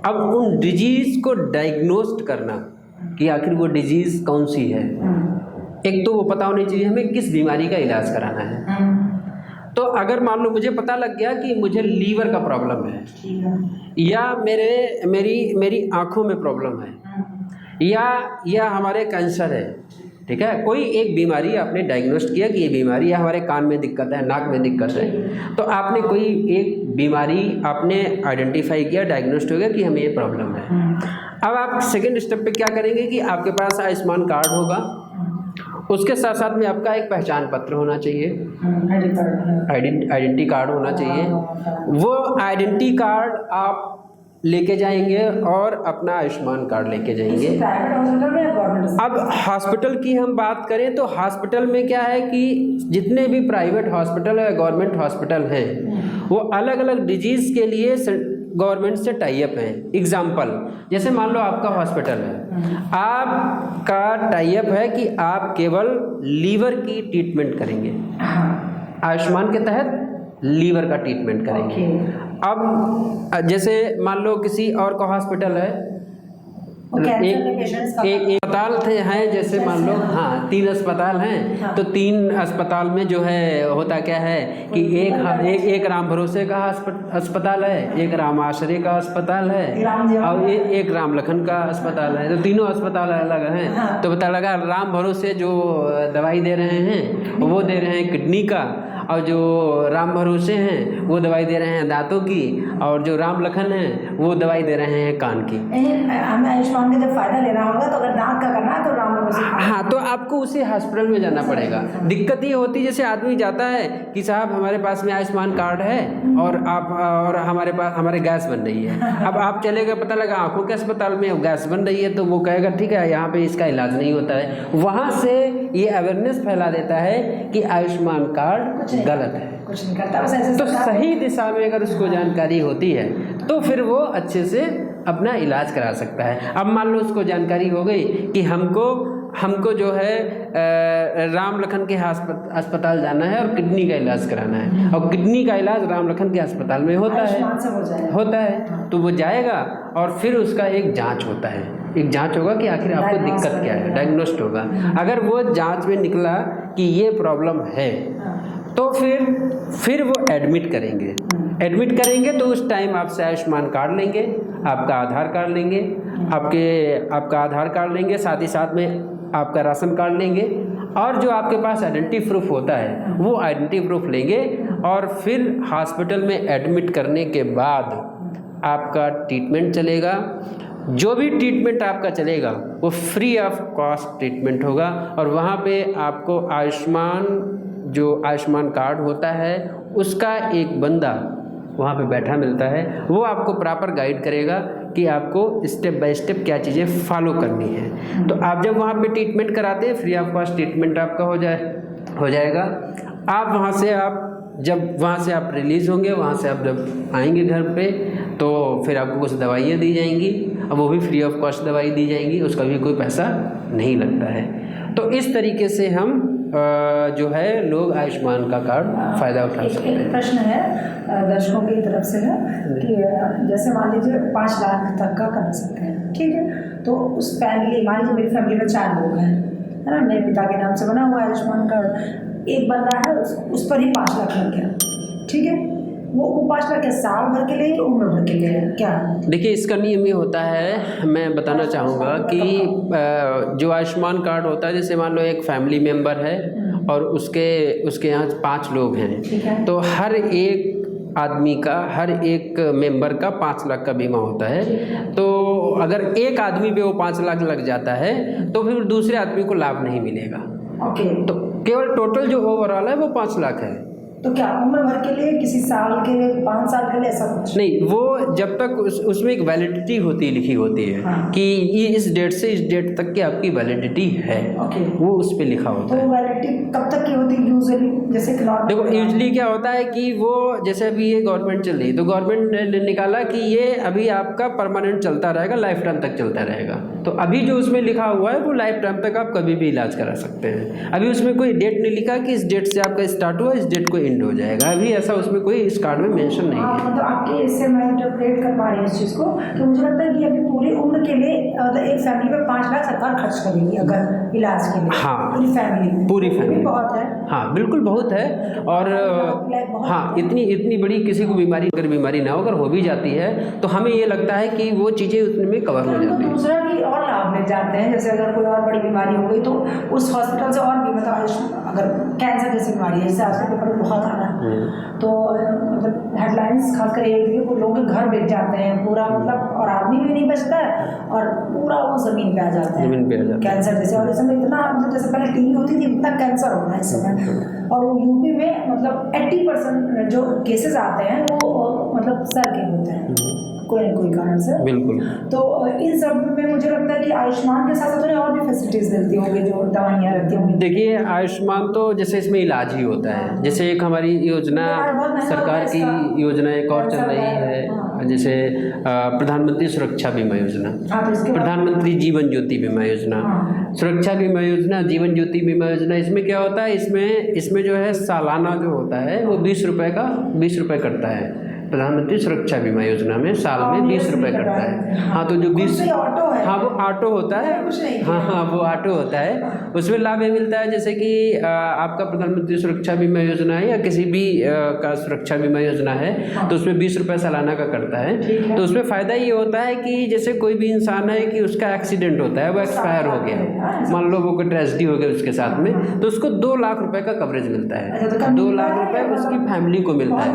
अब उन डिजीज़ को डायग्नोस्ट करना कि आखिर वो डिजीज़ कौन सी है, एक तो वो पता होनी चाहिए हमें किस बीमारी का इलाज कराना है। तो अगर मान लो मुझे पता लग गया कि मुझे लीवर का प्रॉब्लम है, या मेरी आँखों में प्रॉब्लम है, या हमारे कैंसर है, ठीक है, कोई एक बीमारी आपने डायग्नोस्ट किया कि ये बीमारी, या हमारे कान में दिक्कत है, नाक में दिक्कत है, तो आपने कोई एक बीमारी आपने आइडेंटिफाई किया, डायग्नोस्ट हो गया कि हमें ये प्रॉब्लम है। अब आप सेकंड स्टेप पे क्या करेंगे कि आपके पास आयुष्मान कार्ड होगा, उसके साथ साथ में आपका एक पहचान पत्र होना चाहिए, आइडेंटिटी कार्ड होना चाहिए। वो आइडेंटिटी कार्ड आप लेके जाएंगे और अपना आयुष्मान कार्ड लेके जाएंगे। अब हॉस्पिटल की हम बात करें तो हॉस्पिटल में क्या है कि जितने भी प्राइवेट हॉस्पिटल या गवर्नमेंट हॉस्पिटल हैं वो अलग अलग डिजीज़ के लिए गवर्नमेंट से टाई अप हैं। एग्जाम्पल, जैसे मान लो आपका हॉस्पिटल है, आपका टाई अप है कि आप केवल लीवर की ट्रीटमेंट करेंगे, आयुष्मान के तहत लीवर का ट्रीटमेंट करेंगे। अब जैसे मान लो किसी और का हॉस्पिटल है, एक अस्पताल हैं, जैसे मान लो 3 अस्पताल हैं, तो 3 अस्पताल में जो है होता क्या है कि एक राम भरोसे का अस्पताल है, एक राम आश्रय का अस्पताल है, और एक राम लखन का अस्पताल है। तो तीनों अस्पताल अलग हैं। तो पता लगा राम भरोसे जो दवाई दे रहे हैं वो दे रहे हैं किडनी का, और जो राम भरोसे हैं वो दवाई दे रहे हैं दांतों की, और जो राम लखन हैं वो दवाई दे रहे हैं कान की। हमें आयुष्मान का जब फ़ायदा लेना होगा तो अगर दांत का करना है तो राम हो सकता है। हाँ, तो आपको उसी हॉस्पिटल में जाना पड़ेगा। दिक्कत ये होती है जैसे आदमी जाता है कि साहब हमारे पास में आयुष्मान कार्ड है और हमारे पास हमारे गैस बन रही है। अब आप चले गए, पता लगा आंखों के अस्पताल में गैस बन रही है, तो वो कहेगा ठीक है यहाँ पे इसका इलाज नहीं होता है। वहाँ से ये अवेयरनेस फैला देता है कि आयुष्मान कार्ड गलत है। कुछ नहीं करता, बस ऐसे तो सही दिशा में अगर उसको जानकारी होती है तो फिर वो अच्छे से अपना इलाज करा सकता है। अब मान लो उसको जानकारी हो गई कि हमको जो है राम लखन के अस्पताल जाना है और किडनी का इलाज कराना है, और किडनी का इलाज राम लखन के अस्पताल में होता है, तो वो जाएगा और फिर उसका एक जांच होता है। एक जांच होगा कि आखिर आपको दिक्कत क्या है, डायग्नोस्ट होगा। अगर वो जांच में निकला कि ये प्रॉब्लम है तो फिर वो एडमिट करेंगे तो उस टाइम आपसे आयुष्मान कार्ड लेंगे, आपका आधार कार्ड लेंगे, आपका आधार कार्ड लेंगे, साथ ही साथ में आपका राशन कार्ड लेंगे, और जो आपके पास आइडेंटिटी प्रूफ होता है वो आइडेंटिटी प्रूफ लेंगे। और फिर हॉस्पिटल में एडमिट करने के बाद आपका ट्रीटमेंट चलेगा। जो भी ट्रीटमेंट आपका चलेगा वो फ्री ऑफ कॉस्ट ट्रीटमेंट होगा, और वहाँ पे आपको आयुष्मान कार्ड होता है उसका एक बंदा वहाँ पे बैठा मिलता है। वो आपको प्रॉपर गाइड करेगा कि आपको स्टेप बाय स्टेप क्या चीज़ें फॉलो करनी है। तो आप जब वहाँ पे ट्रीटमेंट कराते हैं, फ्री ऑफ कॉस्ट ट्रीटमेंट आपका हो जाएगा। आप जब वहाँ से आप रिलीज़ होंगे, वहाँ से आप जब आएंगे घर पे तो फिर आपको कुछ दवाइयाँ दी जाएंगी, अब वो भी फ्री ऑफ कॉस्ट दवाई दी जाएंगी, उसका भी कोई पैसा नहीं लगता है। तो इस तरीके से हम जो है लोग आयुष्मान का कार्ड फ़ायदा उठा सकते हैं। एक प्रश्न है दर्शकों की तरफ से है कि जैसे मान लीजिए 5 लाख तक का करा सकते हैं, ठीक है, तो उस फैमिली, मान लीजिए मेरी फैमिली में 4 लोग हैं, है ना, मेरे पिता के नाम से बना हुआ आयुष्मान कार्ड, एक बंदा है उस पर ही 5 लाख लग गया, ठीक है, वो 5 लाख साल भर के लिए, उम्र भर के लिए क्या? देखिए, इसका नियम ये होता है, मैं बताना चाहूँगा कि जो आयुष्मान कार्ड होता है, जैसे मान लो एक फैमिली मेम्बर है और उसके यहाँ 5 लोग हैं, तो हर एक आदमी का, हर एक मेंबर का 5 लाख का बीमा होता है। तो अगर एक आदमी पे वो 5 लाख लग जाता है तो फिर दूसरे आदमी को लाभ नहीं मिलेगा। तो केवल टोटल जो ओवरऑल है वो 5 लाख है। तो क्या उम्र भर के लिए, किसी साल के लिए, 5 साल के लिए, ऐसा कुछ नहीं? वो जब तक उसमें एक वैलिडिटी लिखी होती है कि ये इस डेट से इस डेट तक की आपकी वैलिडिटी है, वो उस पे लिखा होता है। तो वैलिडिटी कब तक की होती है यूजुअली? जैसे देखो, यूजुअली क्या होता है कि वो जैसे अभी ये गवर्नमेंट चल रही, तो गवर्नमेंट ने निकाला कि ये अभी आपका परमानेंट चलता रहेगा, लाइफ टाइम तक चलता रहेगा। तो अभी जो उसमें लिखा हुआ है वो लाइफ टाइम तक आप कभी भी इलाज करा सकते हैं। अभी उसमें कोई डेट नहीं लिखा कि इस डेट से आपका स्टार्ट हुआ, इस डेट को एंड हो जाएगा, अभी ऐसा उसमें कोई इस कार्ड में मेंशन नहीं है। मतलब आपके इससे मैं इंटरप्रेट कर पा रही हूँ इस चीज़ को कि मुझे लगता है कि अभी पूरी उम्र के लिए एक फैमिली में 5 लाख सरकार खर्च करेगी अगर इलाज के लिए। हाँ, पूरी फैमिली बहुत है। हाँ, बिल्कुल बहुत है। और हाँ, इतनी बड़ी किसी को अगर बीमारी ना हो, अगर हो भी जाती है तो हमें ये लगता है कि वो चीज़ें उतने में कवर हो जाती है। दूसरा भी और लाभ मिल जाते हैं, जैसे अगर कोई और बड़ी बीमारी हो गई तो उस हॉस्पिटल से और भी, मतलब अगर कैंसर जैसी बीमारी है, जैसे आज के पेपर में बहुत आ रहा है, तो मतलब हेडलाइंस खासकर ये थी कि वो लोग के घर बिक जाते हैं पूरा, मतलब, और आदमी भी नहीं बचता है और पूरा वो ज़मीन पे आ जाता है, कैंसर जैसे। और इस समय इतना, मतलब जैसे पहले टीबी होती थी, इतना कैंसर होता है इस समय। और वो यूपी में मतलब 80% जो केसेस आते हैं वो मतलब सर के होते हैं कोई न कोई कारण से। बिल्कुल। तो इन सब में मुझे लगता है कि आयुष्मान के साथ उन्हें और भी फैसिलिटीज़ मिलती होंगी, जो दवाइयाँ रहती होंगी। देखिए, आयुष्मान तो जैसे इसमें इलाज ही होता है। जैसे एक हमारी योजना, सरकार की योजना एक और चल रही है, जैसे प्रधानमंत्री सुरक्षा बीमा योजना, प्रधानमंत्री जीवन ज्योति बीमा योजना, सुरक्षा बीमा योजना, जीवन ज्योति बीमा योजना। इसमें क्या होता है, इसमें जो है सालाना जो होता है वो 20 रुपये करता है। प्रधानमंत्री सुरक्षा बीमा योजना में साल में 20 रुपये कटता है। हाँ, तो जो 20, हाँ, वो ऑटो होता है। हाँ, वो ऑटो होता है। उसमें लाभ ये मिलता है जैसे कि आपका प्रधानमंत्री सुरक्षा बीमा योजना है या किसी भी का सुरक्षा बीमा योजना है, तो उसमें 20 रुपये सालाना का कटता है। तो उसमें फ़ायदा ये होता है कि जैसे कोई भी इंसान है कि उसका एक्सीडेंट होता है, वो एक्सपायर हो गया, मान लो वो कोई ट्रेजेडी हो गया उसके साथ में, तो उसको 2 लाख रुपये का कवरेज मिलता है। 2 लाख रुपये उसकी फैमिली को मिलता है।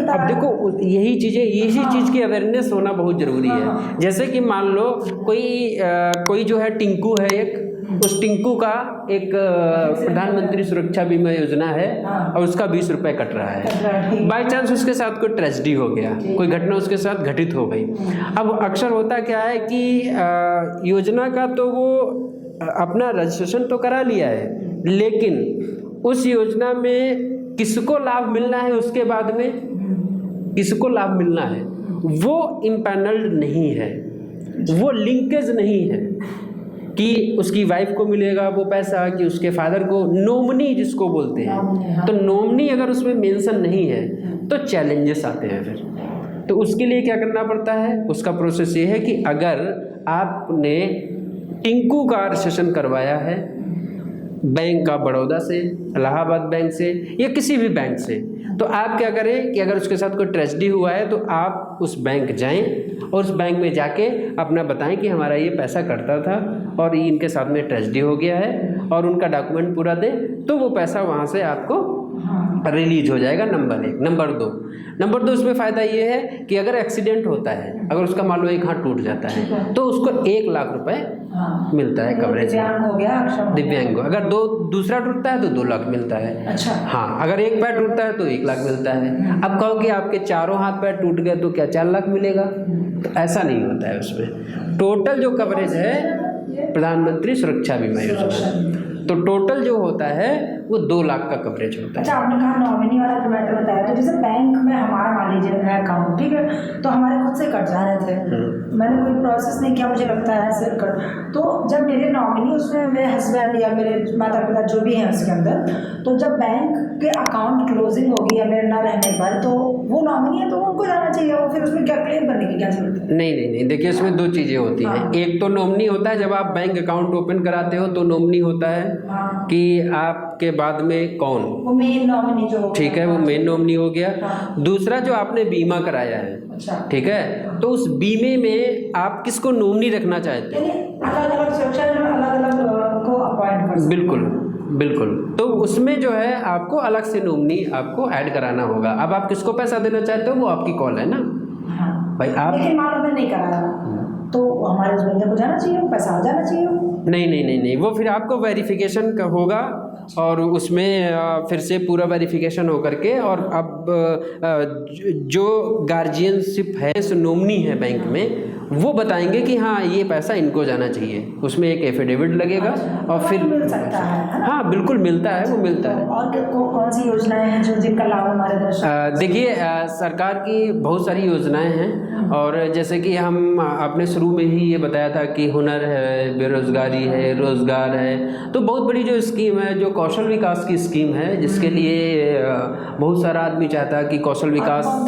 अब देखो, यही चीज़ की अवेयरनेस होना बहुत ज़रूरी है। जैसे कि मान लो कोई जो है टिंकू है एक, उस टिंकू का एक प्रधानमंत्री सुरक्षा बीमा योजना है और उसका 20 रुपये कट रहा है। बाई चांस उसके साथ कोई ट्रेजेडी हो गया, कोई घटना उसके साथ घटित हो गई। अब अक्सर होता क्या है कि योजना का तो वो अपना रजिस्ट्रेशन तो करा लिया है, लेकिन उस योजना में किसको लाभ मिलना है, उसके बाद में किसको लाभ मिलना है, वो इम्पैनल्ड नहीं है, वो लिंकेज नहीं है कि उसकी वाइफ को मिलेगा वो पैसा, कि उसके फादर को, नॉमिनी जिसको बोलते हैं। तो नॉमिनी अगर उसमें मेंशन नहीं है तो चैलेंजेस आते हैं फिर। तो उसके लिए क्या करना पड़ता है, उसका प्रोसेस ये है कि अगर आपने टिंकू का रजिस्ट्रेशन करवाया है बैंक का, बड़ौदा से, इलाहाबाद बैंक से या किसी भी बैंक से, तो आप क्या करें कि अगर उसके साथ कोई ट्रेजेडी हुआ है तो आप उस बैंक जाएं और उस बैंक में जाके अपना बताएं कि हमारा ये पैसा कटता था और इनके साथ में ट्रेजेडी हो गया है, और उनका डॉक्यूमेंट पूरा दें तो वो पैसा वहाँ से आपको रिलीज हो जाएगा। नंबर 1। नंबर दो इसमें फ़ायदा ये है कि अगर एक्सीडेंट होता है, अगर उसका मान लो एक हाथ टूट जाता है तो उसको 1 लाख रुपए मिलता है कवरेज। दिव्यांग अगर दूसरा टूटता है तो 2 लाख मिलता है। अच्छा। हाँ, अगर एक पैर टूटता है तो 1 लाख मिलता है। अब कहो कि आपके चारों हाथ पैर टूट गए तो क्या 4 लाख मिलेगा? तो ऐसा नहीं होता है। उसमें टोटल जो कवरेज है प्रधानमंत्री सुरक्षा बीमा योजना, तो टोटल जो होता है वो 2 लाख का कवरेज होता है। अच्छा, आपने कहा नॉमिनी वाला जो मैटर बताया, तो जैसे बैंक में हमारा मान लीजिए है अकाउंट, ठीक है, तो हमारे खुद से कट जा रहे थे, मैंने कोई प्रोसेस नहीं किया, मुझे लगता है ऐसे कट, तो जब मेरे नॉमिनी उसमें मेरे हस्बैंड या मेरे माता पिता जो भी हैं उसके अंदर, तो जब बैंक के अकाउंट क्लोजिंग होगी या मेरे ना रहने पर, तो वो नॉमिनी है तो उनको जाना चाहिए, वो फिर उसमें क्या क्लेम करने की क्या जरूरत है? नहीं, देखिए इसमें 2 चीज़ें होती हैं। एक तो नॉमिनी होता है, जब आप बैंक अकाउंट ओपन कराते हो तो नॉमिनी होता है कि आपके बाद में कौन, वो मेन नॉमिनी जो, ठीक है, वो मेन नॉमिनी हो गया। दूसरा जो आपने बीमा कराया है, ठीक है, तो उस बीमे में आप किसको नॉमिनी रखना चाहते हैं? अलग-अलग सेक्शन में अलग-अलग को अपॉइंट कर। बिल्कुल। तो उसमें जो है आपको अलग से नॉमिनी आपको ऐड कराना होगा। अब आप किसको पैसा देना चाहते हो वो आपकी कॉल है ना। भाई आप, लेकिन मान लो नहीं कराया तो हमारे उस बंदे को जाना चाहिए, पैसा आ जाना चाहिए। नहीं, वो फिर आपको वेरिफिकेशन का होगा और उसमें फिर से पूरा वेरिफिकेशन हो करके, और अब जो गार्जियनशिप है, नॉमिनी है बैंक में, वो बताएंगे कि हाँ ये पैसा इनको जाना चाहिए। उसमें एक एफिडेविट लगेगा और फिर मिल सकता है। हाँ बिल्कुल मिलता है, वो मिलता है। और कौन सी योजनाएं हैं जो जिनका लाभ हमारे दर्शक? देखिए सरकार की बहुत सारी योजनाएं हैं, और जैसे कि हम आपने शुरू में ही ये बताया था कि हुनर है, बेरोजगारी है, रोजगार है, तो बहुत बड़ी जो स्कीम है, जो कौशल विकास की स्कीम है, जिसके लिए बहुत सारा आदमी चाहता है कि कौशल विकास, हाँ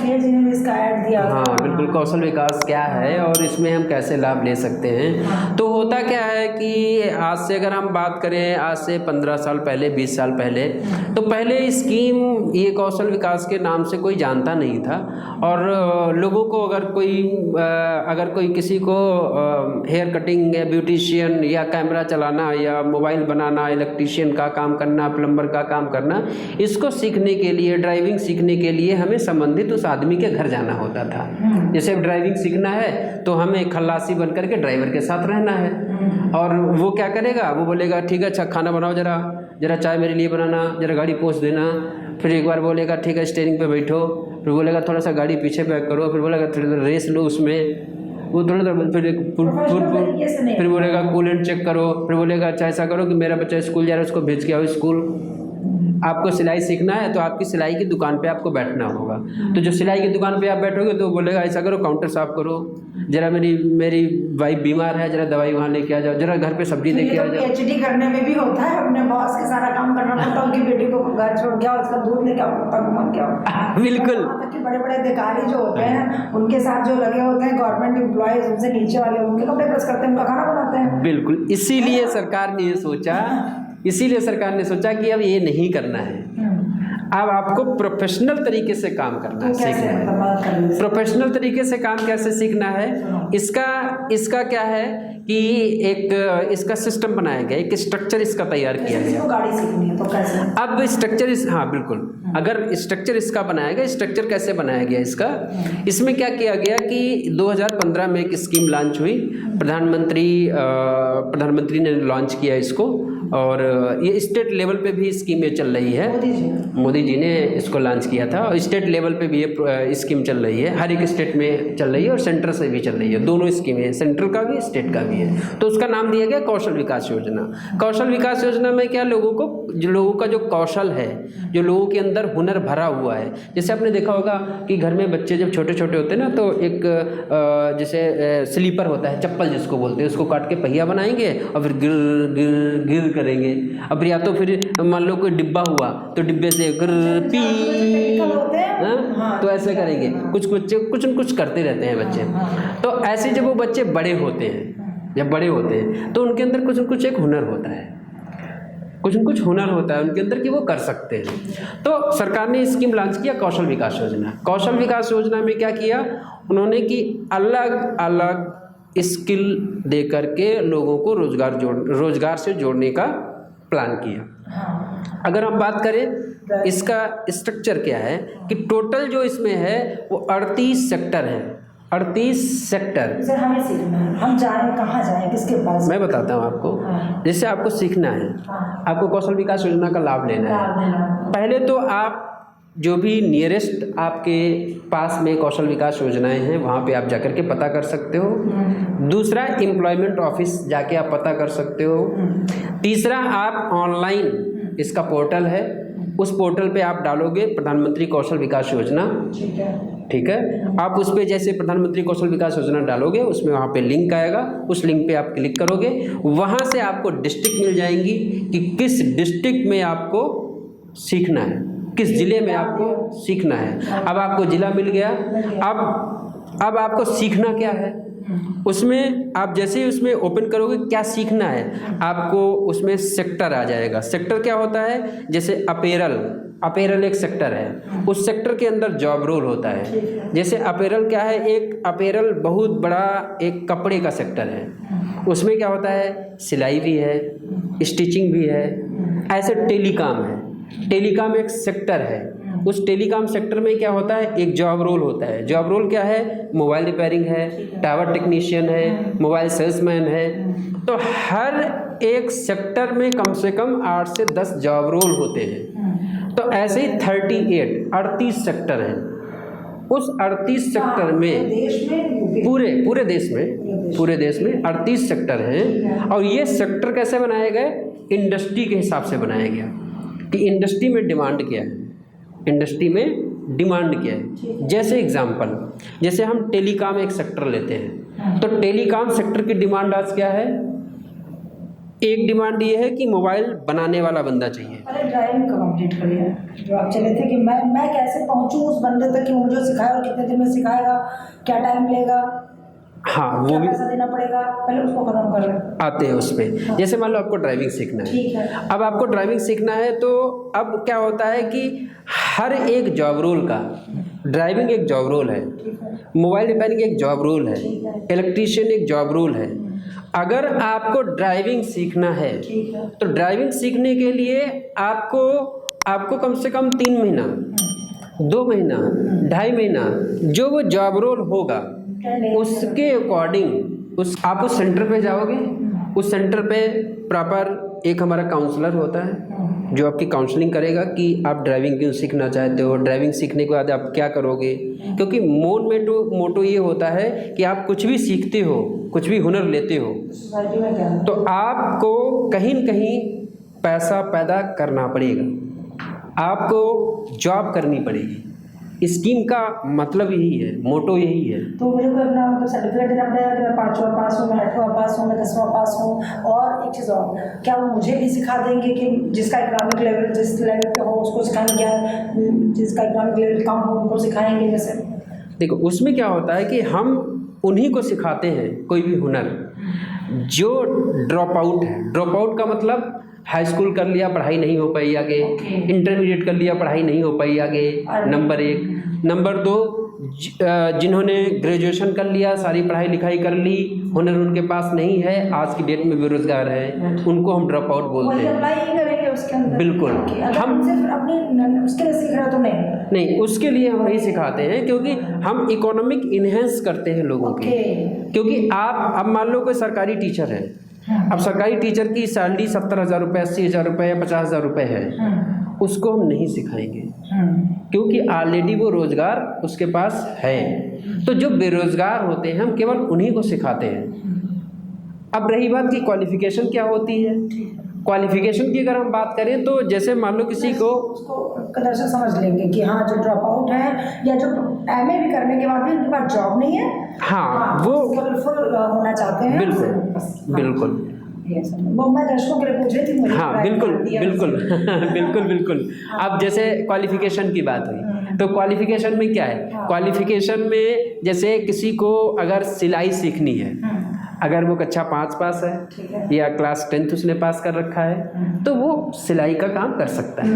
बिल्कुल, कौशल विकास क्या है और इसमें हम कैसे लाभ ले सकते हैं। तो होता क्या है कि आज से अगर हम बात करें, आज से 15 साल पहले, 20 साल पहले, तो पहले स्कीम ये कौशल विकास के नाम से कोई जानता नहीं था, और लोगों को अगर कोई किसी को हेयर कटिंग या ब्यूटिशियन या कैमरा चलाना या मोबाइल बनाना, इलेक्ट्रीशियन का काम करना, प्लम्बर का काम करना, इसको सीखने के लिए, ड्राइविंग सीखने के लिए हमें संबंधित उस आदमी के घर जाना होता था। जैसे अब ड्राइविंग सीखना है तो हमें खल्लासी बन करके ड्राइवर के साथ रहना है, और वो क्या करेगा, वो बोलेगा ठीक है अच्छा खाना बनाओ, जरा चाय मेरे लिए बनाना, जरा गाड़ी पोंछ देना, फिर एक बार बोलेगा ठीक है स्टीयरिंग पे बैठो, फिर बोलेगा थोड़ा सा गाड़ी पीछे बैक करो, फिर बोलेगा थोड़ी देर रेस लो उसमें, वो थोड़ा फिर बोलेगा कूलेंट चेक करो, फिर बोलेगा अच्छा ऐसा करो कि मेरा बच्चा स्कूल जा रहा है उसको भेज के आओ स्कूल। आपको सिलाई सीखना है तो आपकी सिलाई की दुकान पे आपको बैठना होगा, तो जो सिलाई की दुकान पे आप बैठोगे तो बोलेगा ऐसा करो काउंटर साफ करो, जरा मेरी वाइफ बीमार है, जरा दवाई वहाँ लेके आ जाओ, जरा घर पे सब्जी लेके आ जाओ। PhD करने में भी होता है, अपने बॉस के सारा काम करना पड़ता है, उनकी बेटी को घर छोड़ गया, उसका दूध लेके आओ, बिल्कुल। बड़े अधिकारी जो होते हैं उनके साथ जो लगे होते हैं गवर्नमेंट एम्प्लॉयज, उनसे नीचे वाले, उनके कपड़े प्रेस करते हैं, उनका खाना बनाते हैं। बिल्कुल, इसीलिए सरकार ने सोचा कि अब ये नहीं करना है, अब आपको प्रोफेशनल तरीके से काम करना सीखना है। प्रोफेशनल तरीके से काम कैसे सीखना है, इसका क्या है कि एक इसका सिस्टम बनाया गया, एक स्ट्रक्चर इसका तैयार किया जैसे गया। किसी को गाड़ी सीखनी है तो कैसे? अब स्ट्रक्चर हाँ बिल्कुल, अगर स्ट्रक्चर इसका बनाया गया, स्ट्रक्चर कैसे बनाया गया इसका, इसमें क्या किया गया कि 2015 में एक स्कीम लॉन्च हुई, प्रधानमंत्री ने लॉन्च किया इसको, और ये स्टेट लेवल पे भी स्कीमें चल रही है। मोदी जी ने इसको लॉन्च किया था, और स्टेट लेवल पे भी ये स्कीम चल रही है, हर एक स्टेट में चल रही है और सेंटर से भी चल रही है, दोनों स्कीमें, सेंट्रल का भी स्टेट का भी है। तो उसका नाम दिया गया कौशल विकास योजना। कौशल विकास योजना में क्या, लोगों का जो कौशल है, जो लोगों के अंदर हुनर भरा हुआ है, जैसे आपने देखा होगा कि घर में बच्चे जब छोटे छोटे होते हैं ना, तो एक जैसे स्लीपर होता है, चप्पल जिसको बोलते हैं, उसको काट के पहिया बनाएंगे और फिर गिर गिर गिर करेंगे। अब या तो फिर मान लो कोई डिब्बा हुआ तो डिब्बे से गिर पी, तो ऐसे करेंगे, कुछ बच्चे कुछ न कुछ करते रहते हैं बच्चे। तो ऐसे जब वो बच्चे बड़े होते हैं, जब बड़े होते हैं तो उनके अंदर कुछ न कुछ एक हुनर होता है, कुछ न कुछ हुनर होता है उनके अंदर कि वो कर सकते हैं। तो सरकार ने स्कीम लॉन्च किया कौशल विकास योजना। कौशल विकास योजना में क्या किया उन्होंने कि अलग अलग स्किल दे करके लोगों को रोजगार से जोड़ने का प्लान किया। अगर हम बात करें इसका स्ट्रक्चर क्या है कि टोटल जो इसमें है वो 38 सेक्टर है, 38 सेक्टर। सर हमें सीखना है, हम जाएं कहाँ जाएं, किसके पास? मैं बताता हूँ आपको। जैसे आपको सीखना है, आपको कौशल विकास योजना का लाभ लेना है, पहले तो आप जो भी नियरेस्ट आपके पास में कौशल विकास योजनाएं हैं वहाँ पे आप जाकर के पता कर सकते हो। दूसरा, एम्प्लॉयमेंट ऑफिस जाके आप पता कर सकते हो। तीसरा, आप ऑनलाइन इसका पोर्टल है, उस पोर्टल पे आप डालोगे प्रधानमंत्री कौशल विकास योजना, ठीक है। आप उस पे जैसे प्रधानमंत्री कौशल विकास योजना डालोगे, उसमें वहाँ पे लिंक आएगा, उस लिंक पे आप क्लिक करोगे, वहाँ से आपको डिस्ट्रिक्ट मिल जाएंगी कि किस डिस्ट्रिक्ट में आपको सीखना है, किस ज़िले में आपको सीखना है। अब आपको ज़िला मिल गया, अब आपको सीखना क्या है, उसमें आप जैसे ही उसमें ओपन करोगे क्या सीखना है, आपको उसमें सेक्टर आ जाएगा। सेक्टर क्या होता है, जैसे अपेरल एक सेक्टर है, उस सेक्टर के अंदर जॉब रोल होता है। जैसे अपेरल क्या है, एक अपेरल बहुत बड़ा एक कपड़े का सेक्टर है, उसमें क्या होता है, सिलाई भी है, स्टिचिंग भी है। ऐसे टेलीकॉम है, टेलीकॉम एक सेक्टर है, उस टेलीकॉम सेक्टर में क्या होता है, एक जॉब रोल होता है। जॉब रोल क्या है, मोबाइल रिपेयरिंग है, टावर टेक्नीशियन है, मोबाइल सेल्समैन है। तो हर एक सेक्टर में कम से कम 8 से 10 जॉब रोल होते हैं। तो ऐसे ही 38 सेक्टर हैं। उस 38 सेक्टर में पूरे देश में 38 सेक्टर हैं। और ये सेक्टर कैसे बनाए गए, इंडस्ट्री के हिसाब से बनाया गया कि इंडस्ट्री में डिमांड क्या है, इंडस्ट्री में डिमांड क्या है। जैसे एग्जांपल, जैसे हम टेलीकॉम एक सेक्टर लेते हैं, तो टेलीकॉम सेक्टर की डिमांड आज क्या है, एक डिमांड ये है कि मोबाइल बनाने वाला बंदा चाहिए। अरे ड्राइविंग का कंप्लीट करिए जो आप चले थे कि मैं कैसे पहुंचूं उस बंदे तक कि वो मुझे सिखाए, और कितने दिन में सिखाएगा, क्या टाइम लेगा, हाँ वो भी पैसा देना पड़ेगा, पहले उसको खत्म कर लें। आते हैं उस पर। हाँ। जैसे मान लो आपको ड्राइविंग सीखना है, ठीक है। अब आपको ड्राइविंग सीखना है तो अब क्या होता है कि हर एक जॉब रोल का, ड्राइविंग एक जॉब रोल है, मोबाइल रिपेयरिंग एक जॉब रोल है, इलेक्ट्रीशियन एक जॉब रोल है। अगर आपको ड्राइविंग सीखना है तो ड्राइविंग सीखने के लिए आपको कम से कम 3 महीना, 2 महीना, 2.5 महीना जो वो जॉब रोल होगा उसके अकॉर्डिंग आप उस सेंटर पे जाओगे। उस सेंटर पे प्रॉपर एक हमारा काउंसलर होता है जो आपकी काउंसलिंग करेगा कि आप ड्राइविंग क्यों सीखना चाहते हो, ड्राइविंग सीखने के बाद आप क्या करोगे। क्योंकि मोटो ये होता है कि आप कुछ भी सीखते हो, कुछ भी हुनर लेते हो तो आपको कहीं न कहीं पैसा पैदा करना पड़ेगा, आपको जॉब करनी पड़ेगी। स्कीम का मतलब यही है, मोटो यही है। तो मुझे कोई अपना मतलब सर्टिफिकेट देना पड़ेगा कि मैं 5वां पास हूँ, मैं 8वां पास हूँ, मैं 10वां पास हूँ। और एक चीज़ और, क्या वो मुझे भी सिखा देंगे कि जिसका इकोनॉमिक लेवल जिस लेवल पे हो उसको सिखाएंगे, क्या जिसका इकोनॉमिक लेवल कम हो उनको सिखाएंगे? जैसे देखो उसमें क्या होता है कि हम उन्हीं को सिखाते हैं कोई भी हुनर जो ड्रॉप आउट है। ड्रॉप आउट का मतलब हाई स्कूल कर लिया, पढ़ाई नहीं हो पाई आगे, इंटरमीडिएट कर लिया, पढ़ाई नहीं हो पाई आगे, नंबर 1। नंबर 2, जिन्होंने ग्रेजुएशन कर लिया, सारी पढ़ाई लिखाई कर ली हुनर उनके पास नहीं है, आज की डेट में बेरोजगार है, उनको हम ड्रॉप आउट बोलते वही हैं। अप्लाई ही करेंगे उसके अंदर। बिल्कुल। हम सिर्फ अपनी उसके लिए सीख रहे हो तो नहीं, उसके लिए हम नहीं सिखाते हैं, क्योंकि हम इकोनॉमिक इन्हेंस करते हैं लोगों की। क्योंकि आप अब मान लो कोई सरकारी टीचर है, अब सरकारी टीचर की सैलरी 70,000 रुपये, 80,000 रुपये या 50,000 रुपये है, उसको हम नहीं सिखाएंगे, क्योंकि ऑलरेडी वो रोजगार उसके पास है। तो जो बेरोजगार होते हैं हम केवल उन्हीं को सिखाते हैं। अब रही बात की क्वालिफिकेशन क्या होती है, क्वालिफिकेशन की अगर हम बात करें तो जैसे मान लो किसी को उसको कदर से समझ लेंगे कि हाँ जो ड्रॉप आउट है या जो एमए भी करने के बाद भी उनके पास जॉब नहीं है, हाँ वो स्किलफुल होना चाहते हैं। बिल्कुल बिल्कुल। वो मैं दर्शकों के लिए पूछ रही थी, मुझे हाँ बिल्कुल बिल्कुल बिल्कुल बिल्कुल। अब जैसे क्वालिफिकेशन की बात हुई तो क्वालिफिकेशन में क्या है, क्वालिफिकेशन में जैसे किसी को अगर सिलाई सीखनी है, अगर वो कक्षा 5 पास है या क्लास 10th उसने पास कर रखा है तो वो सिलाई का काम कर सकता है।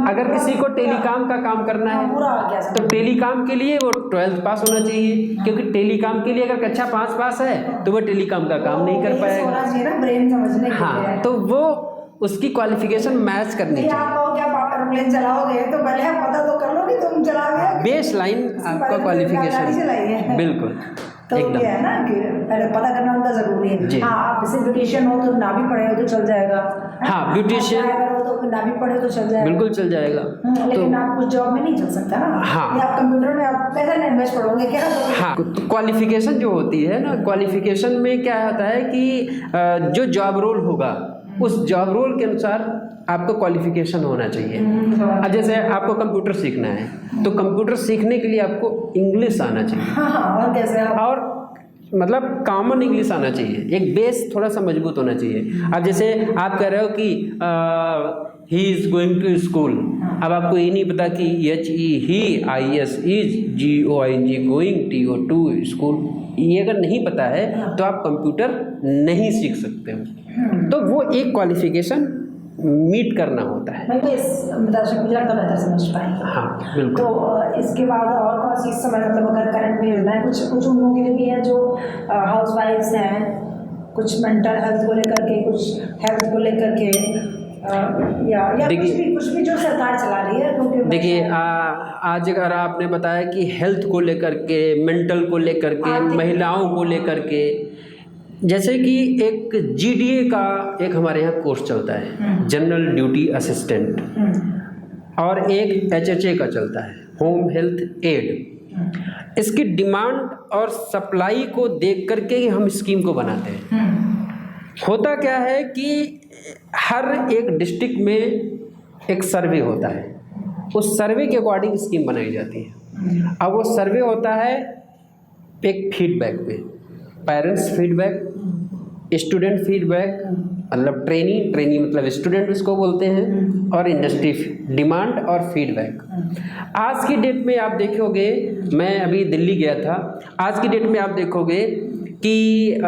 अगर किसी को टेलीकॉम का काम करना है तो टेलीकॉम के लिए वो 12th पास होना चाहिए, क्योंकि टेलीकॉम के लिए अगर कक्षा 5 पास है तो वो टेलीकॉम का काम नहीं कर पाएगा। हाँ, तो वो उसकी क्वालिफिकेशन मैच करनी चाहिए। आप क्या एरोप्लेन चलाओगे तो पहले आप पता तो कर लो कि तुम चलाओगे, बेस लाइन आपका क्वालिफिकेशन। बिल्कुल तो ये है ना कि पहले पता करना उनका जरूरी है। हाँ, आप जैसे ब्यूटिशियन हो तो ना भी पढ़े हो तो चल जाएगा। हाँ, ब्यूटिशियन हो तो ना भी पढ़े तो चल जाएगा, बिल्कुल चल जाएगा। लेकिन तो, आप कुछ जॉब में नहीं चल सकता ना। हाँ, आप कंप्यूटर में आप पैसा नहीं इन्वेस्ट करोगे क्या? हाँ, तो क्वालिफिकेशन जो होती है ना, क्वालिफिकेशन में क्या होता है कि जो जॉब रोल होगा उस जॉब रोल के अनुसार आपको क्वालिफिकेशन होना चाहिए। अब जैसे आपको कंप्यूटर सीखना है तो कंप्यूटर सीखने के लिए आपको इंग्लिश आना चाहिए। हाँ, और कैसे और मतलब कॉमन इंग्लिश आना चाहिए, एक बेस थोड़ा सा मजबूत होना चाहिए। अब जैसे आप कह रहे हो कि he is going to school, अब आपको ये नहीं पता कि he IES is GOING going TO2 school, ये अगर नहीं पता है तो आप कंप्यूटर नहीं सीख सकते हो। तो वो एक क्वालिफिकेशन मीट करना होता है। मैं तो इस दर्शक मुझे लगता बेहतर समझ पाएंगे। हाँ बिल्कुल। तो इसके बाद और कौन सी समय मतलब अगर करंट में योजना है, कुछ उन लोगों के लिए भी है जो हाउस वाइफ्स हैं, कुछ मेंटल हेल्थ को लेकर के, कुछ हेल्थ को लेकर के, या कुछ भी जो सरकार चला रही है। क्योंकि देखिए आज अगर आपने बताया कि हेल्थ को लेकर के, मेंटल को लेकर के, महिलाओं को लेकर के, जैसे कि एक GDA का एक हमारे यहाँ कोर्स चलता है, जनरल ड्यूटी असिस्टेंट, और एक HHA का चलता है, होम हेल्थ एड। इसकी डिमांड और सप्लाई को देख करके ही हम स्कीम को बनाते हैं। होता क्या है कि हर एक डिस्ट्रिक्ट में एक सर्वे होता है, उस सर्वे के अकॉर्डिंग स्कीम बनाई जाती है। अब वो सर्वे होता है एक फीडबैक पे, पेरेंट्स फीडबैक, स्टूडेंट फीडबैक, मतलब ट्रेनी मतलब स्टूडेंट उसको बोलते हैं, और इंडस्ट्री डिमांड और फीडबैक। आज की डेट में आप देखोगे, मैं अभी दिल्ली गया था, आज की डेट में आप देखोगे कि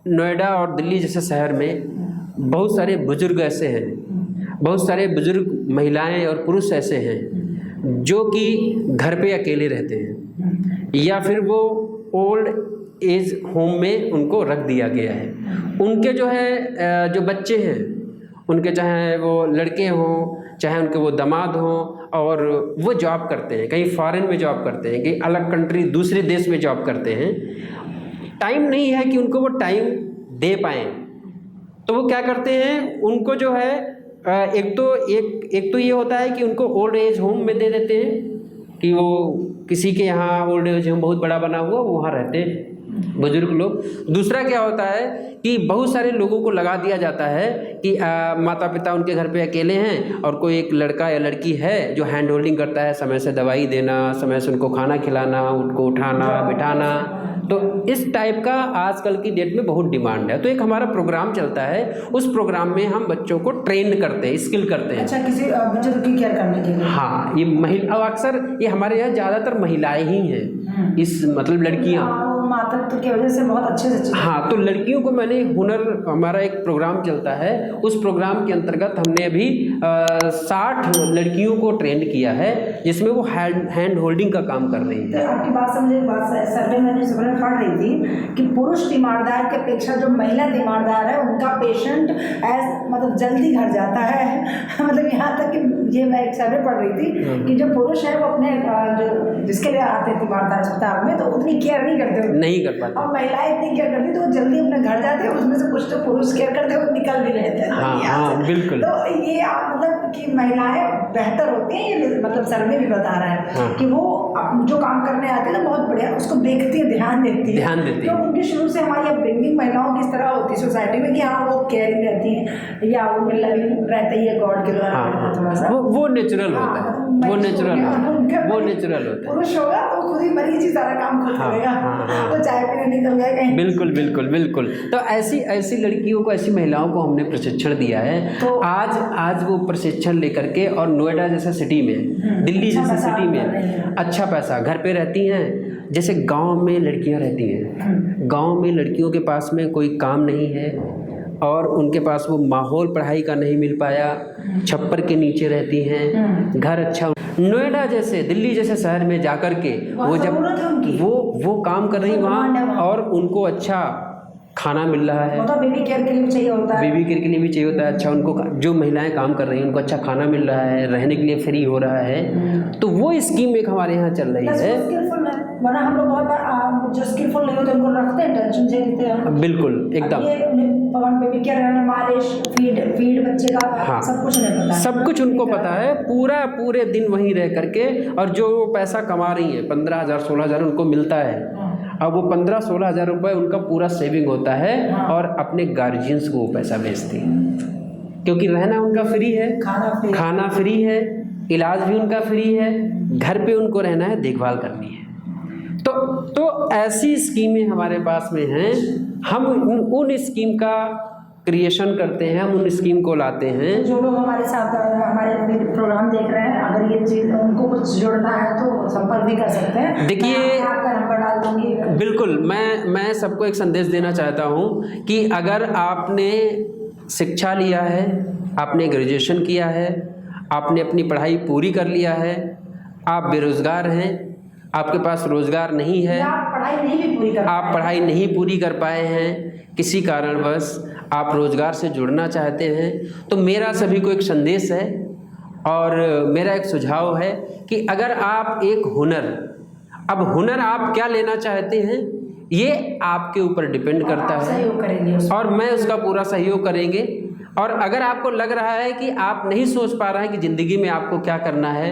नोएडा और दिल्ली जैसे शहर में बहुत सारे बुजुर्ग ऐसे हैं, बहुत सारे बुजुर्ग महिलाएं और पुरुष ऐसे हैं जो कि घर पे अकेले रहते हैं, या फिर वो ओल्ड एज होम में उनको रख दिया गया है। उनके जो है जो बच्चे हैं, उनके चाहे वो लड़के हों, चाहे उनके वो दामाद हों, और वो जॉब करते हैं, कहीं फॉरेन में जॉब करते हैं, कहीं अलग कंट्री दूसरे देश में जॉब करते हैं। टाइम नहीं है कि उनको वो टाइम दे पाएँ, तो वो क्या करते हैं, उनको जो है एक तो ये होता है कि उनको ओल्ड एज होम में दे देते हैं कि वो किसी के यहाँ ओल्ड एज होम बहुत बड़ा बना हुआ, वो वहाँ रहते हैं बुजुर्ग लोग। दूसरा क्या होता है कि बहुत सारे लोगों को लगा दिया जाता है कि माता पिता उनके घर पे अकेले हैं और कोई एक लड़का या लड़की है जो हैंड होल्डिंग करता है, समय से दवाई देना, समय से उनको खाना खिलाना, उनको उठाना बिठाना। तो इस टाइप का आजकल की डेट में बहुत डिमांड है। तो एक हमारा प्रोग्राम चलता है, उस प्रोग्राम में हम बच्चों को ट्रेन करते हैं, स्किल करते हैं। अच्छा, किसी बुजुर्ग की केयर करने के लिए? हाँ, ये महिला, अक्सर ये हमारे यहाँ ज़्यादातर महिलाएं ही हैं, इस मतलब लड़कियाँ, मातृत्व की वजह से बहुत अच्छे से हाँ, तो लड़कियों को मैंने हुनर, हमारा एक प्रोग्राम चलता है, उस प्रोग्राम के अंतर्गत हमने अभी 60 लड़कियों को ट्रेंड किया है, जिसमें वो हैंड होल्डिंग का काम कर रही है। तो आपकी बात से मुझे बात सर्वे मैंने सुबह पढ़ रही थी कि पुरुष तीमारदार के अपेक्षा जो महिला तीमारदार है उनका पेशेंट मतलब जल्दी घर जाता है। मतलब यहाँ तक कि ये मैं एक सर्वे पढ़ रही थी कि जो पुरुष है वो अपने जो जिसके लिए आते हैं तीमारदार अस्पताल में तो उतनी केयर नहीं करते, नहीं कर पाते, और महिलाएं इतनी केयर करती तो वो जल्दी अपने घर जाते हैं। उसमें से कुछ तो पुरुष केयर करते हैं, वो निकल भी रहते हैं। हाँ, बिल्कुल। तो ये मतलब कि महिलाएं बेहतर होती हैं, ये मतलब सर्वे भी बता रहा है कि वो जो काम करने आते हैं ना बहुत बढ़िया उसको देखती है, ध्यान देती है। तो उनकी शुरू से हमारी अपब्रिंगिंग महिलाओं की इस तरह होती है सोसाइटी में कि हाँ वो केयरिंग रहती है या वो लविंग रहता ही है गॉड के द्वारा। थोड़ा सा वो नेचुरल होता है, वो नेचुरल होता है। पुरुष होगा तो खुद ही मरीज ही सारा काम खुद करेगा, तो चाय पीने निकल गया कहीं। बिल्कुल। तो ऐसी लड़कियों को, ऐसी महिलाओं को हमने प्रशिक्षण दिया है। तो आज वो प्रशिक्षण लेकर के और नोएडा जैसा सिटी में, दिल्ली जैसे सिटी में अच्छा पैसा, घर पे रहती हैं। जैसे गांव में लड़कियां रहती हैं, गांव में लड़कियों के पास में कोई काम नहीं है और उनके पास वो माहौल पढ़ाई का नहीं मिल पाया, छप्पर के नीचे रहती हैं, घर अच्छा। नोएडा जैसे, दिल्ली जैसे शहर में जाकर के वो जब वो काम कर रही वहाँ और उनको अच्छा खाना मिल रहा है, तो बेबी केयर के लिए भी चाहिए होता है, बेबी केयर के लिए भी चाहिए होता है। अच्छा, उनको जो महिलाएं काम कर रही हैं उनको अच्छा खाना मिल रहा है, रहने के लिए फ्री हो रहा है। तो वो स्कीम एक हमारे यहाँ चल रही है। वरना हम लोग बहुत बार जो स्किलफुल नहीं होते उनको रखते हैं, टेंशन से देते हैं। बिल्कुल, एकदम। बेबी केयर, मालिश, फीड बच्चे का, हाँ, सब कुछ नहीं पता, सब कुछ उनको पता है। पूरे दिन वहीं रह करके, और जो पैसा कमा रही है 15,000 16,000 उनको मिलता है। अब वो 15-16 हज़ार रुपये उनका पूरा सेविंग होता है और अपने गार्जियंस को वो पैसा भेजती है, क्योंकि रहना उनका फ्री है, खाना फ्री है, इलाज भी उनका फ्री है, घर पे उनको रहना है, देखभाल करनी है। तो ऐसी स्कीमें हमारे पास में हैं। हम उन स्कीम का क्रिएशन करते हैं, हम उन स्कीम को लाते हैं। जो लोग हमारे साथ हमारे प्रोग्राम देख रहे हैं, अगर ये चीज़ उनको कुछ जोड़ना है तो संपर्क भी कर सकते हैं। देखिए, आपका नंबर डाल दूंगी। बिल्कुल, मैं सबको एक संदेश देना चाहता हूँ कि अगर आपने शिक्षा लिया है, आपने ग्रेजुएशन किया है, आपने अपनी पढ़ाई पूरी कर लिया है, आप बेरोज़गार हैं, आपके पास रोज़गार नहीं है, आप पढ़ाई नहीं पूरी कर पाए हैं, किसी कारणवश आप रोज़गार से जुड़ना चाहते हैं, तो मेरा सभी को एक संदेश है और मेरा एक सुझाव है कि अगर आप एक अब हुनर आप क्या लेना चाहते हैं ये आपके ऊपर डिपेंड करता है और मैं उसका पूरा सहयोग करेंगे। और अगर आपको लग रहा है कि आप नहीं सोच पा रहे हैं कि ज़िंदगी में आपको क्या करना है,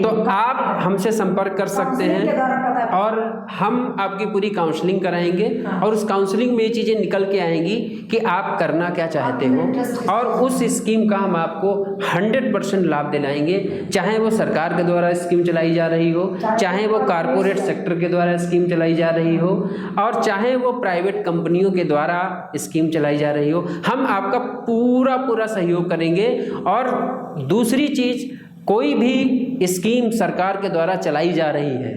तो आप हमसे संपर्क कर सकते हैं और हम आपकी पूरी काउंसलिंग कराएंगे और उस काउंसलिंग में ये चीज़ें निकल के आएंगी कि आप करना क्या चाहते हो और उस स्कीम का हम आपको 100% लाभ दिलाएंगे, चाहे वो सरकार के द्वारा स्कीम चलाई जा रही हो, चाहे वो कारपोरेट सेक्टर के द्वारा स्कीम चलाई जा रही हो और चाहे वो प्राइवेट कंपनियों के द्वारा स्कीम चलाई जा रही हो। हम आपका पूरा सहयोग करेंगे। और दूसरी चीज़, कोई भी स्कीम सरकार के द्वारा चलाई जा रही है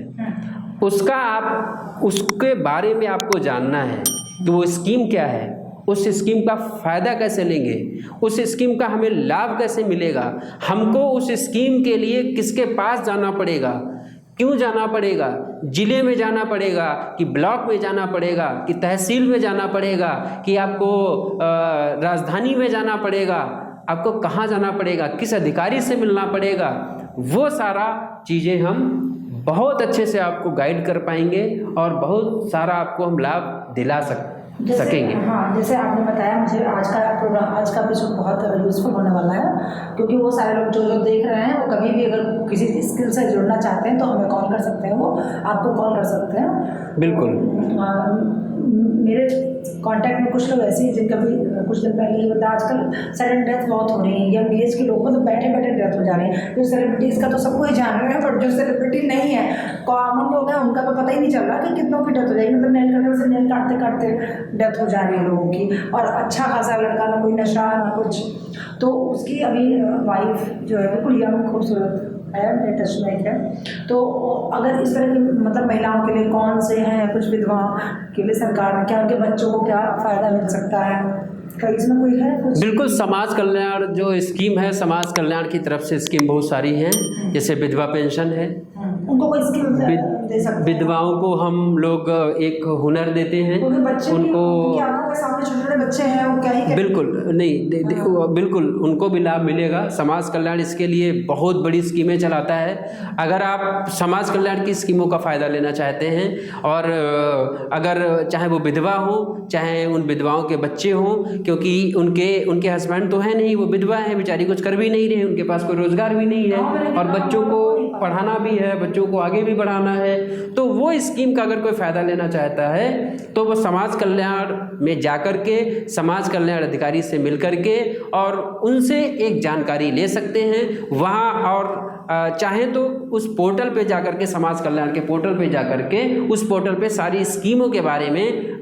उसके बारे में आपको जानना है कि वो स्कीम क्या है, उस स्कीम का फ़ायदा कैसे लेंगे, उस स्कीम का हमें लाभ कैसे मिलेगा, हमको उस स्कीम के लिए किसके पास जाना पड़ेगा, क्यों जाना पड़ेगा, ज़िले में जाना पड़ेगा कि ब्लॉक में जाना पड़ेगा कि तहसील में जाना पड़ेगा कि आपको राजधानी में जाना पड़ेगा, आपको कहाँ जाना पड़ेगा, किस अधिकारी से मिलना पड़ेगा, वो सारा चीज़ें हम बहुत अच्छे से आपको गाइड कर पाएंगे और बहुत सारा आपको हम लाभ दिला सकेंगे। हाँ, जैसे आपने बताया, मुझे आज का एपिसोड बहुत यूज़फुल होने वाला है, क्योंकि वो सारे लोग जो देख रहे हैं वो कभी भी अगर किसी स्किल से जुड़ना चाहते हैं तो हमें कॉल कर सकते हैं, वो आपको कॉल कर सकते हैं। बिल्कुल। मेरे कांटेक्ट में कुछ लोग ऐसे हैं जिनका भी कुछ दिन पहले ये बताया, आजकल सडन डेथ बहुत हो रही है, यंग एज के लोगों को तो बैठे बैठे डेथ हो जा रही है। जो सेलिब्रिटीज़ का तो सबको ही जान रहे हैं, बट जो सेलिब्रिटी नहीं है, कॉमन लोग हैं, उनका तो पता ही नहीं चल रहा कि कितनों की डेथ हो जाएगी। मतलब नेल कटर से नेल काटते काटते डेथ हो जा रही है लोगों की, और अच्छा खासा लड़का, ना कोई नशा ना कुछ, तो उसकी अभी वाइफ जो है बिल्कुल यंग खूबसूरत है, लेटेस्ट में है। तो अगर इस तरह की मतलब महिलाओं के लिए कौन से हैं, कुछ विधवाओं के लिए सरकार ने क्या, उनके बच्चों को क्या फ़ायदा मिल सकता है, क्या इसमें कोई है कुछ? बिल्कुल, समाज कल्याण जो स्कीम है, समाज कल्याण की तरफ से स्कीम बहुत सारी हैं। जैसे विधवा पेंशन है, उनको कोई स्कीम दे सकते हैं? विधवाओं को हम लोग एक हुनर देते हैं, उनके बच्चे उनको उनकी आंखों के सामने छोटे छोटे बच्चे हैं, वो क्या ही बिल्कुल नहीं बिल्कुल उनको भी लाभ मिलेगा। समाज कल्याण इसके लिए बहुत बड़ी स्कीमें चलाता है। अगर आप समाज कल्याण की स्कीमों का फ़ायदा लेना चाहते हैं और अगर चाहे वो विधवा हो, चाहे उन विधवाओं के बच्चे हों, क्योंकि उनके हस्बैंड तो हैं नहीं, वो विधवा हैं बेचारी, कुछ कर भी नहीं रहे, उनके पास कोई रोज़गार भी नहीं है और बच्चों को पढ़ाना भी है, बच्चों को आगे भी बढ़ाना है, तो वो स्कीम का अगर कोई फ़ायदा लेना चाहता है तो वो समाज कल्याण में जाकर के समाज कल्याण अधिकारी से मिल कर के और उनसे एक जानकारी ले सकते हैं वहाँ। और चाहें तो उस पोर्टल पे जाकर के, समाज कल्याण के पोर्टल पे जाकर के, उस पोर्टल पे सारी स्कीमों के बारे में,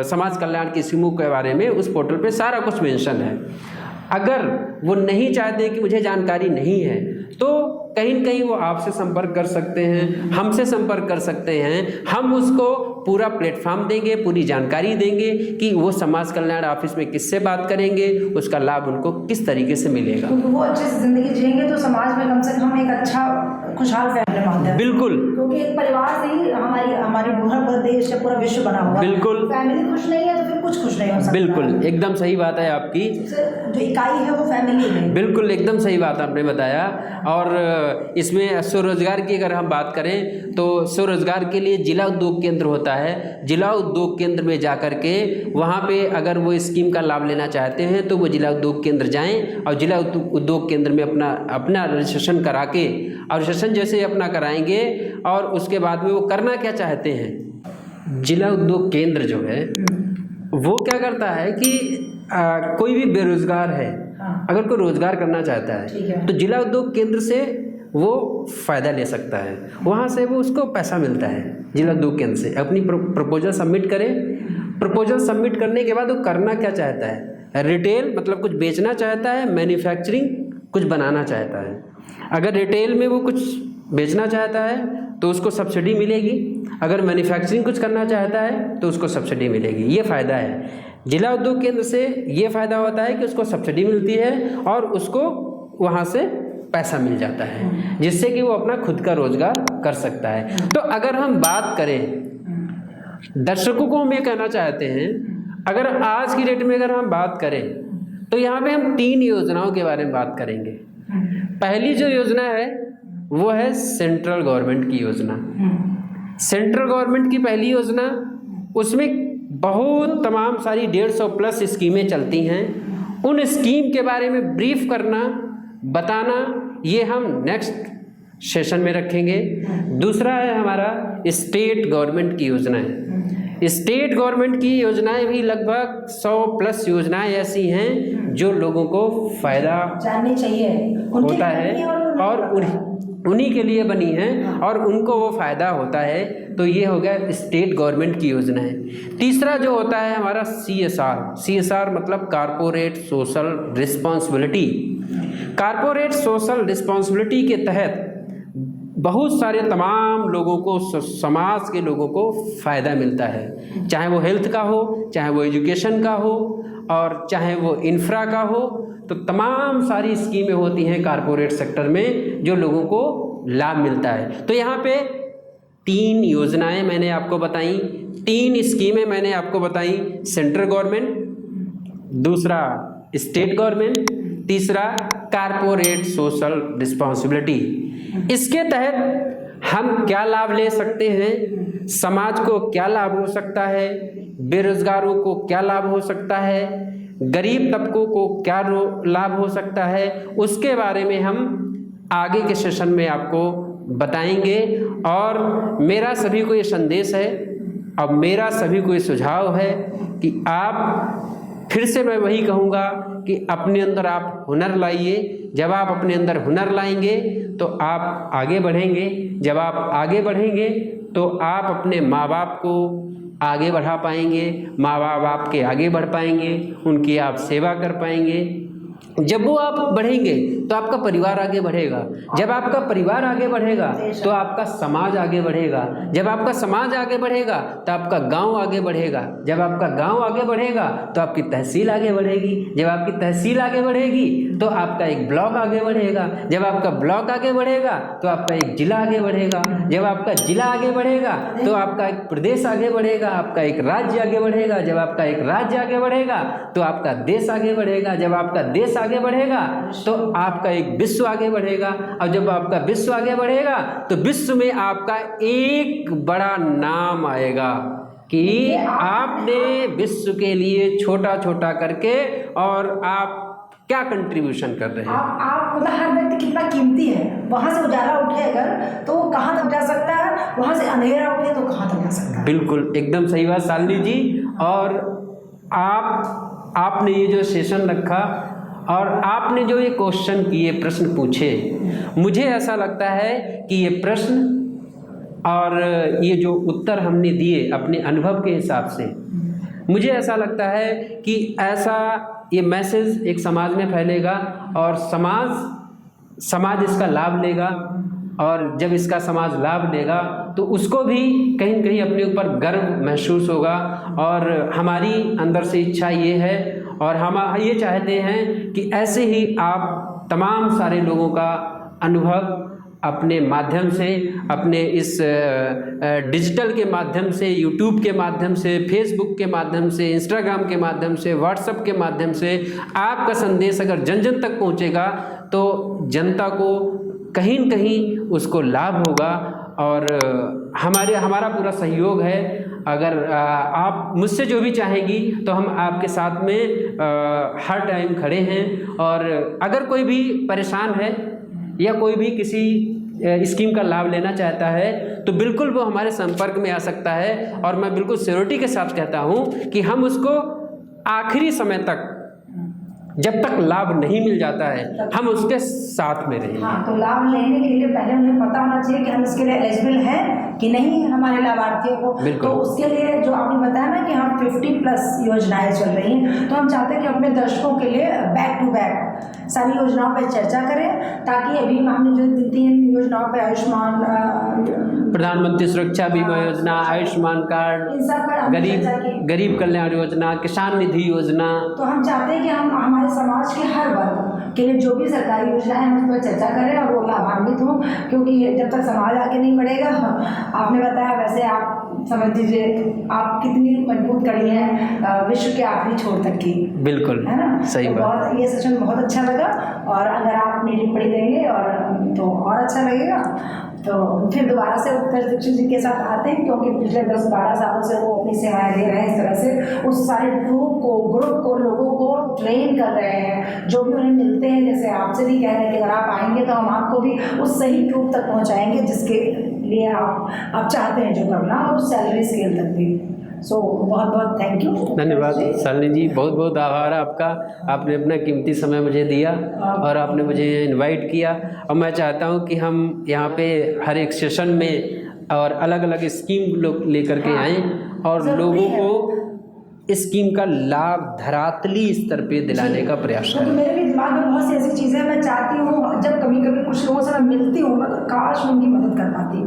समाज कल्याण की स्कीमों के बारे में उस पोर्टल पे सारा कुछ मेंशन है। अगर वो नहीं चाहते कि मुझे जानकारी नहीं है तो कहीं न कहीं वो आपसे संपर्क कर सकते हैं, हमसे संपर्क कर सकते हैं। हम उसको पूरा प्लेटफॉर्म देंगे, पूरी जानकारी देंगे कि वो समाज कल्याण ऑफिस में किससे बात करेंगे, उसका लाभ उनको किस तरीके से मिलेगा। क्योंकि वो अच्छे से ज़िंदगी जिएंगे तो समाज में कम से कम एक अच्छा खुशहाल फैमिली मानते हैं। बिल्कुल, क्योंकि एक परिवार से ही हमारी पूरा देश या पूरा विश्व बना हुआ है। बिल्कुल, फैमिली खुश नहीं है तो फिर कुछ खुश नहीं हो सकता। बिल्कुल, एकदम सही बात है आपकी। जो इकाई है वो फैमिली है। बिल्कुल, एकदम सही बात आपने बताया। और इसमें स्वरोजगार की अगर हम बात करें तो स्वरोजगार के लिए जिला उद्योग केंद्र होता है। जिला उद्योग केंद्र में जाकर के वहाँ पे अगर वो स्कीम का लाभ लेना चाहते हैं तो वो जिला उद्योग केंद्र जाएं और जिला उद्योग केंद्र में अपना रजिस्ट्रेशन करा के, और रजिस्ट्रेशन जैसे अपना कराएंगे और उसके बाद में वो करना क्या चाहते हैं, जिला उद्योग केंद्र जो है वो क्या करता है कि कोई भी बेरोजगार है, अगर कोई रोजगार करना चाहता है तो जिला उद्योग केंद्र से वो फ़ायदा ले सकता है, वहाँ से वो उसको पैसा मिलता है जिला उद्योग केंद्र से। अपनी प्रपोजल सबमिट करे, प्रपोजल सबमिट करने के बाद वो करना क्या चाहता है, रिटेल मतलब कुछ बेचना चाहता है, मैन्युफैक्चरिंग कुछ बनाना चाहता है। अगर रिटेल में वो कुछ बेचना चाहता है तो उसको सब्सिडी मिलेगी, अगर मैन्युफैक्चरिंग कुछ करना चाहता है तो उसको सब्सिडी मिलेगी। ये फ़ायदा है जिला उद्योग केंद्र से। ये फ़ायदा होता है कि उसको सब्सिडी मिलती है और उसको वहाँ से पैसा मिल जाता है, जिससे कि वो अपना खुद का रोजगार कर सकता है। तो अगर हम बात करें, दर्शकों को हम ये कहना चाहते हैं, अगर आज की डेट में अगर हम बात करें तो यहाँ पे हम 3 योजनाओं के बारे में बात करेंगे। पहली जो योजना है वो है सेंट्रल गवर्नमेंट की योजना। सेंट्रल गवर्नमेंट की पहली योजना, उसमें बहुत तमाम सारी 150+ स्कीमें चलती हैं। उन स्कीम के बारे में ब्रीफ करना, बताना, ये हम नेक्स्ट सेशन में रखेंगे। दूसरा है हमारा स्टेट गवर्नमेंट की योजनाएं। स्टेट गवर्नमेंट की योजनाएं भी लगभग 100+ योजनाएं ऐसी हैं जो लोगों को फ़ायदा जाननी चाहिए होता है और उन्हीं के लिए बनी हैं और उनको वो फ़ायदा होता है। तो ये हो गया स्टेट गवर्नमेंट की योजनाएं। तीसरा जो होता है हमारा CSR मतलब corporate social responsibility. Corporate social responsibility के तहत बहुत सारे तमाम लोगों को, समाज के लोगों को फ़ायदा मिलता है, चाहे वो हेल्थ का हो, चाहे वो एजुकेशन का हो और चाहे वो इंफ्रा का हो। तो तमाम सारी स्कीमें होती हैं कारपोरेट सेक्टर में जो लोगों को लाभ मिलता है। तो यहाँ पे 3 योजनाएं मैंने आपको बताई, 3 स्कीमें मैंने आपको बताई, सेंट्रल गवर्नमेंट, दूसरा स्टेट गवर्नमेंट, तीसरा कारपोरेट सोशल रिस्पॉन्सिबिलिटी। इसके तहत हम क्या लाभ ले सकते हैं, समाज को क्या लाभ हो सकता है, बेरोजगारों को क्या लाभ हो सकता है, गरीब तबकों को क्या लाभ हो सकता है, उसके बारे में हम आगे के सेशन में आपको बताएंगे। और मेरा सभी को ये संदेश है और मेरा सभी को ये सुझाव है कि आप, फिर से मैं वही कहूँगा कि अपने अंदर आप हुनर लाइए। जब आप अपने अंदर हुनर लाएंगे तो आप आगे बढ़ेंगे। जब आप आगे बढ़ेंगे तो आप अपने माँ बाप को आगे बढ़ा पाएंगे, माँ बाप आपके आगे बढ़ पाएंगे, उनकी आप सेवा कर पाएंगे जब वो आप बढ़ेंगे तो आपका परिवार आगे बढ़ेगा, जब आपका परिवार आगे बढ़ेगा तो आपका समाज आगे बढ़ेगा, जब आपका समाज आगे बढ़ेगा तो आपका गांव आगे बढ़ेगा, जब आपका गांव आगे बढ़ेगा तो आपकी तहसील आगे बढ़ेगी, जब आपकी तहसील आगे बढ़ेगी तो आपका एक ब्लॉक आगे बढ़ेगा, जब आपका ब्लॉक आगे बढ़ेगा तो आपका एक जिला आगे बढ़ेगा, जब आपका जिला आगे बढ़ेगा तो आपका एक प्रदेश आगे बढ़ेगा, आपका एक राज्य आगे बढ़ेगा, जब आपका एक राज्य आगे बढ़ेगा तो आपका देश आगे बढ़ेगा, जब आपका देश आगे बढ़ेगा तो आपका एक विश्व आगे बढ़ेगा, और जब आपका विश्व आगे बढ़ेगा तो विश्व में आपका एक बड़ा नाम आएगा कि आपने विश्व के लिए छोटा छोटा करके और आप क्या कंट्रीब्यूशन कर रहे हैं। आप मतलब हर व्यक्ति कितना कीमती है। वहाँ से उजाला उठे अगर तो कहाँ तक जा सकता है, वहाँ से अंधेरा उठे तो कहाँ तक जा सकता है। बिल्कुल एकदम सही बात शालिनी जी। और आपने ये जो सेशन रखा और आपने जो ये क्वेश्चन किए, प्रश्न पूछे, मुझे ऐसा लगता है कि ये प्रश्न और ये जो उत्तर हमने दिए अपने अनुभव के हिसाब से, मुझे ऐसा लगता है कि ऐसा ये मैसेज एक समाज में फैलेगा और समाज इसका लाभ लेगा, और जब इसका समाज लाभ लेगा तो उसको भी कहीं न कहीं अपने ऊपर गर्व महसूस होगा। और हमारी अंदर से इच्छा ये है और हम ये चाहते हैं कि ऐसे ही आप तमाम सारे लोगों का अनुभव अपने माध्यम से, अपने इस डिजिटल के माध्यम से, यूट्यूब के माध्यम से, फेसबुक के माध्यम से, इंस्टाग्राम के माध्यम से, व्हाट्सएप के माध्यम से आपका संदेश अगर जन जन तक पहुंचेगा तो जनता को कहीं न कहीं उसको लाभ होगा। और हमारा पूरा सहयोग है। अगर आप मुझसे जो भी चाहेंगी तो हम आपके साथ में हर टाइम खड़े हैं। और अगर कोई भी परेशान है या कोई भी किसी स्कीम का लाभ लेना चाहता है तो बिल्कुल वो हमारे संपर्क में आ सकता है। और मैं बिल्कुल श्योरिटी के साथ कहता हूँ कि हम उसको आखिरी समय तक, जब तक लाभ नहीं मिल जाता है, हम उसके साथ में रहेंगे। हाँ, तो लाभ लेने के लिए पहले उन्हें पता होना चाहिए कि हम इसके लिए एलिजिबल हैं कि नहीं हमारे लाभार्थियों को। तो उसके लिए जो आपने बताया ना कि हम 50+ योजनाएं चल रही हैं, तो हम चाहते हैं कि अपने दर्शकों के लिए बैक टू बैक सारी योजनाओं पर चर्चा करें, ताकि अभी हमने जो 3 योजनाओं पर आयुष्मान, प्रधानमंत्री सुरक्षा बीमा योजना, आयुष्मान कार्ड, इन सब पर गरीब कल्याण योजना, किसान निधि योजना, तो हम चाहते हैं कि हम हमारे समाज के हर वर्ग के लिए जो भी सरकारी योजना है उस पर चर्चा करें और वो लाभान्वित हों। क्योंकि जब तक समाज आगे नहीं बढ़ेगा, आपने बताया वैसे आप समझ लीजिए आप कितनी मजबूत कड़ी हैं विश्व के आखिरी छोर तक की। बिल्कुल, है ना, सही बात। बहुत ये सेशन बहुत अच्छा लगा, और अगर आप अपनी टिप्पणी देंगे और अच्छा लगेगा तो फिर दोबारा से उत्कर्ष दीक्षित जी के साथ आते हैं, क्योंकि पिछले 10-12 सालों से वो अपनी सेवाएं दे रहे हैं। इस तरह से उस सारे ग्रुप को लोगों को ट्रेन कर रहे हैं, जो भी उन्हें मिलते हैं। जैसे आपसे भी कह रहे हैं कि अगर आप आएंगे तो हम आपको भी उस सही ग्रुप तक पहुंचाएंगे जिसके लिए आप चाहते हैं जो करना, और उस सैलरी स्केल तक भी। सो बहुत बहुत थैंक यू, धन्यवाद शालिनी जी, बहुत बहुत आभार आपका। आपने अपना कीमती समय मुझे दिया और आपने मुझे इनवाइट किया। और मैं चाहता हूं कि हम यहाँ पे हर एक सेशन में और अलग अलग स्कीम लोग लेकर के आएँ और लोगों को स्कीम का लाभ धरातली स्तर पे दिलाने का प्रयास करें। मेरे भी दिमाग में बहुत सी ऐसी चीज़ें मैं चाहती हूँ, जब कभी कभी कुछ लोगों से मैं मिलती हूँ मैं तो काश उनकी मदद कर पाती।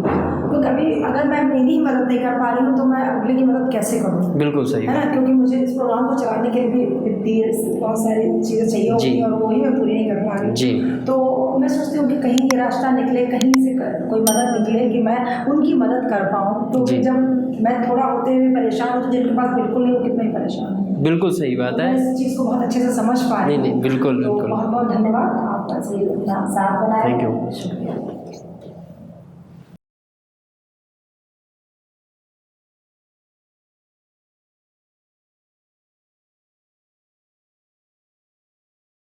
तो कभी अगर मैं मेरी ही मदद नहीं कर पा रही हूँ तो मैं अगले की मदद कैसे करूँ। बिल्कुल सही है ना, क्योंकि मुझे इस प्रोग्राम को चलाने के लिए भी वित्तीय बहुत सारी चीज़ें चाहिए होती हैं और वही मैं पूरी नहीं कर पा रही जी। तो मैं सोचती हूँ कि कहीं ये रास्ता निकले, कहीं से कोई मदद निकले कि मैं उनकी मदद कर पाऊँ। तो जब मैं थोड़ा होते हुए परेशान हूँ तो जिनके पास बिल्कुल नहीं, वो कितना ही परेशान है। बिल्कुल सही बात है, इस चीज़ को बहुत अच्छे से समझ पा रही हूँ। नहीं बिल्कुल तो बिल्कुल, बहुत बहुत धन्यवाद, आपका साथ बनाया। Thank you.